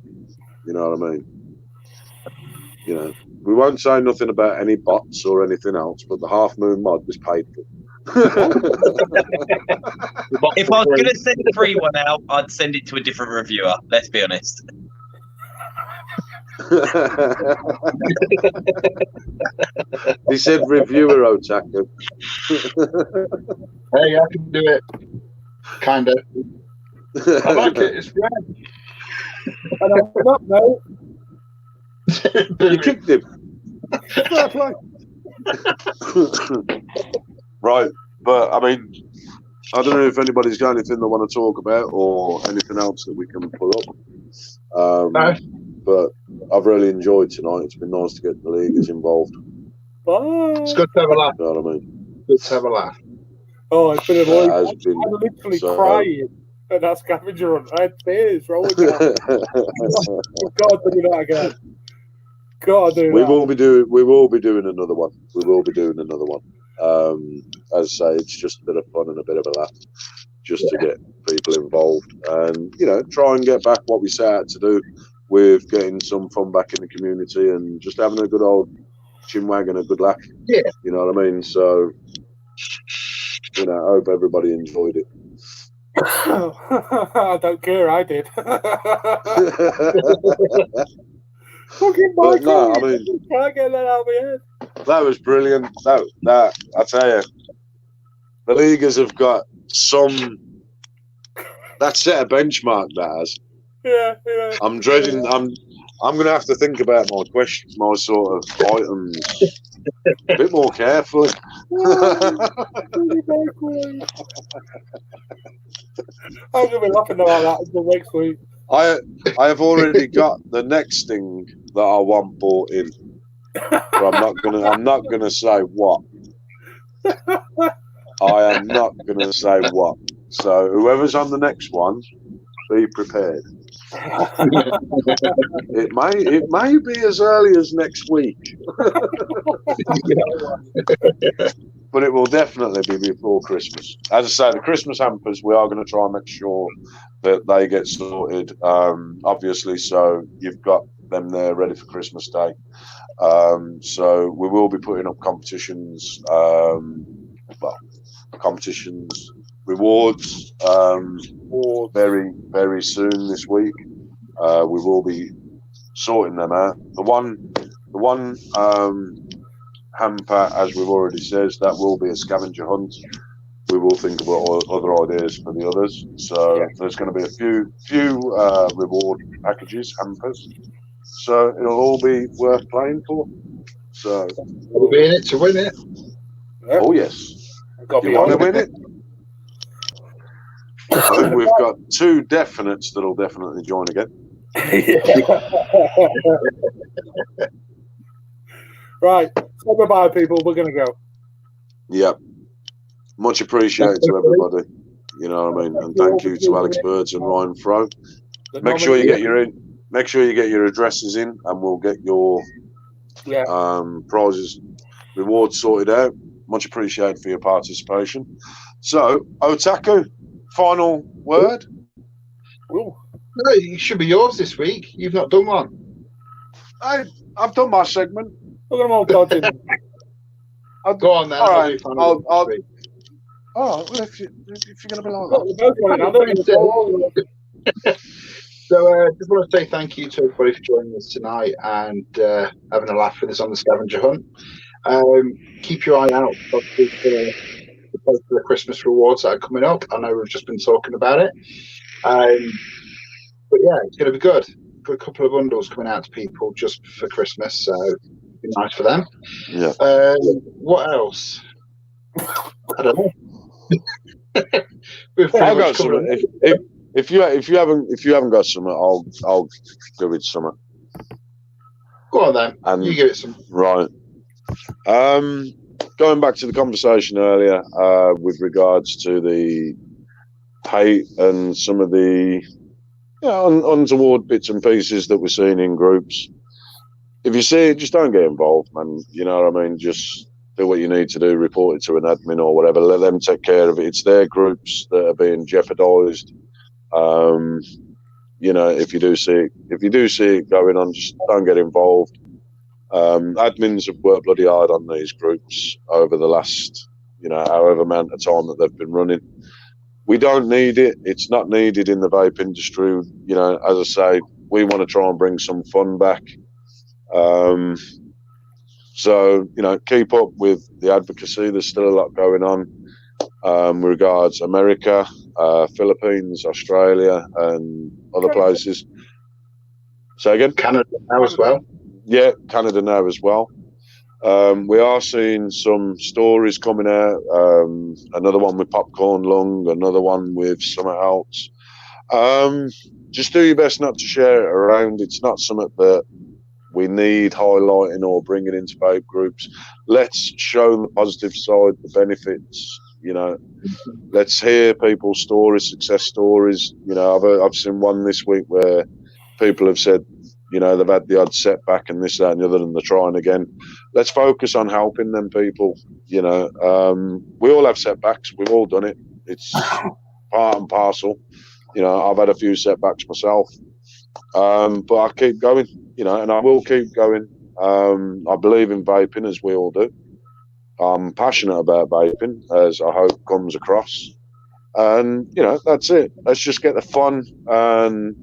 You know what I mean? You know, we won't say nothing about any bots or anything else, but the Half Moon mod was paid for. If I was going to send a free one out, I'd send it to a different reviewer. Let's be honest. He said reviewer, Otaku. Hey, I can do it. Kind of. I like it. It's red. And I'm not, no. You kicked him. Right, but I mean, I don't know if anybody's got anything they want to talk about or anything else that we can pull up. No. But I've really enjoyed tonight. It's been nice to get the leaguers involved. Bye. It's good to have a laugh. You know what I mean? Good to have a laugh. Oh, it's been a It boy. has been I'm literally so- crying at that scavenger hunt. I had tears rolling down. God, do that again. God, do we that. will be doing another one. We will be doing another one. As I say, it's just a bit of fun and a bit of a laugh, just to get people involved and try and get back what we set out to do with getting some fun back in the community and just having a good old chinwag and a good laugh. Yeah. You know what I mean? So, I hope everybody enjoyed it. I don't care. I did. Fucking But no, Michael, I mean, can't get that out of my head. that was brilliant. That I tell you, the leaguers have got some. That set a benchmark. That has. Yeah. I'm dreading. I'm going to have to think about my questions, my sort of items, a bit more carefully. I'm going to be laughing about that until next week. I have already got the next thing that I want bought in. But I'm not gonna say what. I am not gonna say what. So whoever's on the next one, be prepared. It may be as early as next week. But it will definitely be before Christmas. As I say, the Christmas hampers, we are going to try and make sure that they get sorted, obviously, so you've got them there ready for Christmas Day. So we will be putting up competitions, rewards, very, very soon this week. We will be sorting them out. The one hamper, as we've already said, that will be a scavenger hunt. We will think about other ideas for the others. So there's going to be a few reward packages, hampers. So it'll all be worth playing for. So We'll be in it to win it. oh yes, you want to win it? I think we've got two definites that'll definitely join again. Right. Say goodbye, people. We're going to go. Yep. Much appreciated to everybody. You know what I mean? And thank you to Alex Birds and Ryan Fro. Make sure you get your addresses in, and we'll get your prizes, rewards sorted out. Much appreciated for your participation. So, Otaku, final word? Ooh. No, it should be yours this week. You've not done one. I've done my segment. Look at them all dodging. Go on then. All right. I'll Well, if you're going to be like that. So just want to say thank you to everybody for joining us tonight and having a laugh with us on the scavenger hunt. Keep your eye out for the Christmas rewards that are coming up. I know we've just been talking about it. But yeah, it's going to be good. Got a couple of bundles coming out to people just for Christmas, so it'll be nice for them. Yeah. What else? I don't know. I'll go something. If you haven't got something, I'll go with something. Go on then. And you give it some. Right. Going back to the conversation earlier with regards to the hate and some of the untoward bits and pieces that we're seeing in groups. If you see it, just don't get involved, man. You know what I mean? Just do what you need to do, report it to an admin or whatever, let them take care of it. It's their groups that are being jeopardized. If you do see it going on, just don't get involved. Admins have worked bloody hard on these groups over the last, however amount of time that they've been running. We don't need it. It's not needed in the vape industry. As I say, we want to try and bring some fun back. So, keep up with the advocacy. There's still a lot going on regards America, Philippines, Australia, and other places. Say again? Canada now as well. Yeah, Canada now as well. We are seeing some stories coming out. Another one with Popcorn Lung, another one with something else. Just do your best not to share it around. It's not something that we need highlighting or bringing into vape groups. Let's show the positive side, the benefits. Let's hear people's stories, success stories. I've seen one this week where people have said, they've had the odd setback and this, that, and the other, and they're trying again. Let's focus on helping them people. We all have setbacks. We've all done it. It's part and parcel. I've had a few setbacks myself, but I keep going. And I will keep going. I believe in vaping, as we all do. I'm passionate about vaping, as I hope comes across. And that's it. Let's just get the fun and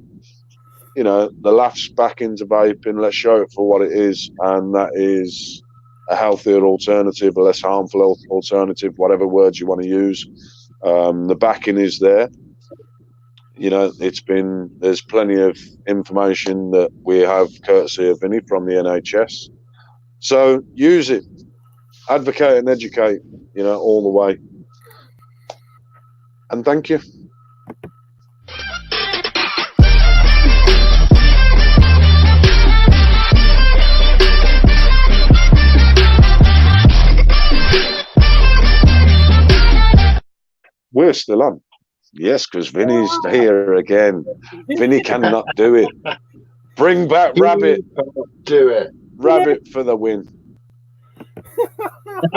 the laughs back into vaping. Let's show it for what it is, and that is a healthier alternative, a less harmful alternative, whatever words you want to use. The backing is there. There's plenty of information that we have courtesy of Vinny from the NHS. So use it, advocate and educate, all the way. And thank you. We're still on. Yes, because Vinny's here again. Vinny cannot do it. Bring back Rabbit. Do it. Rabbit for the win.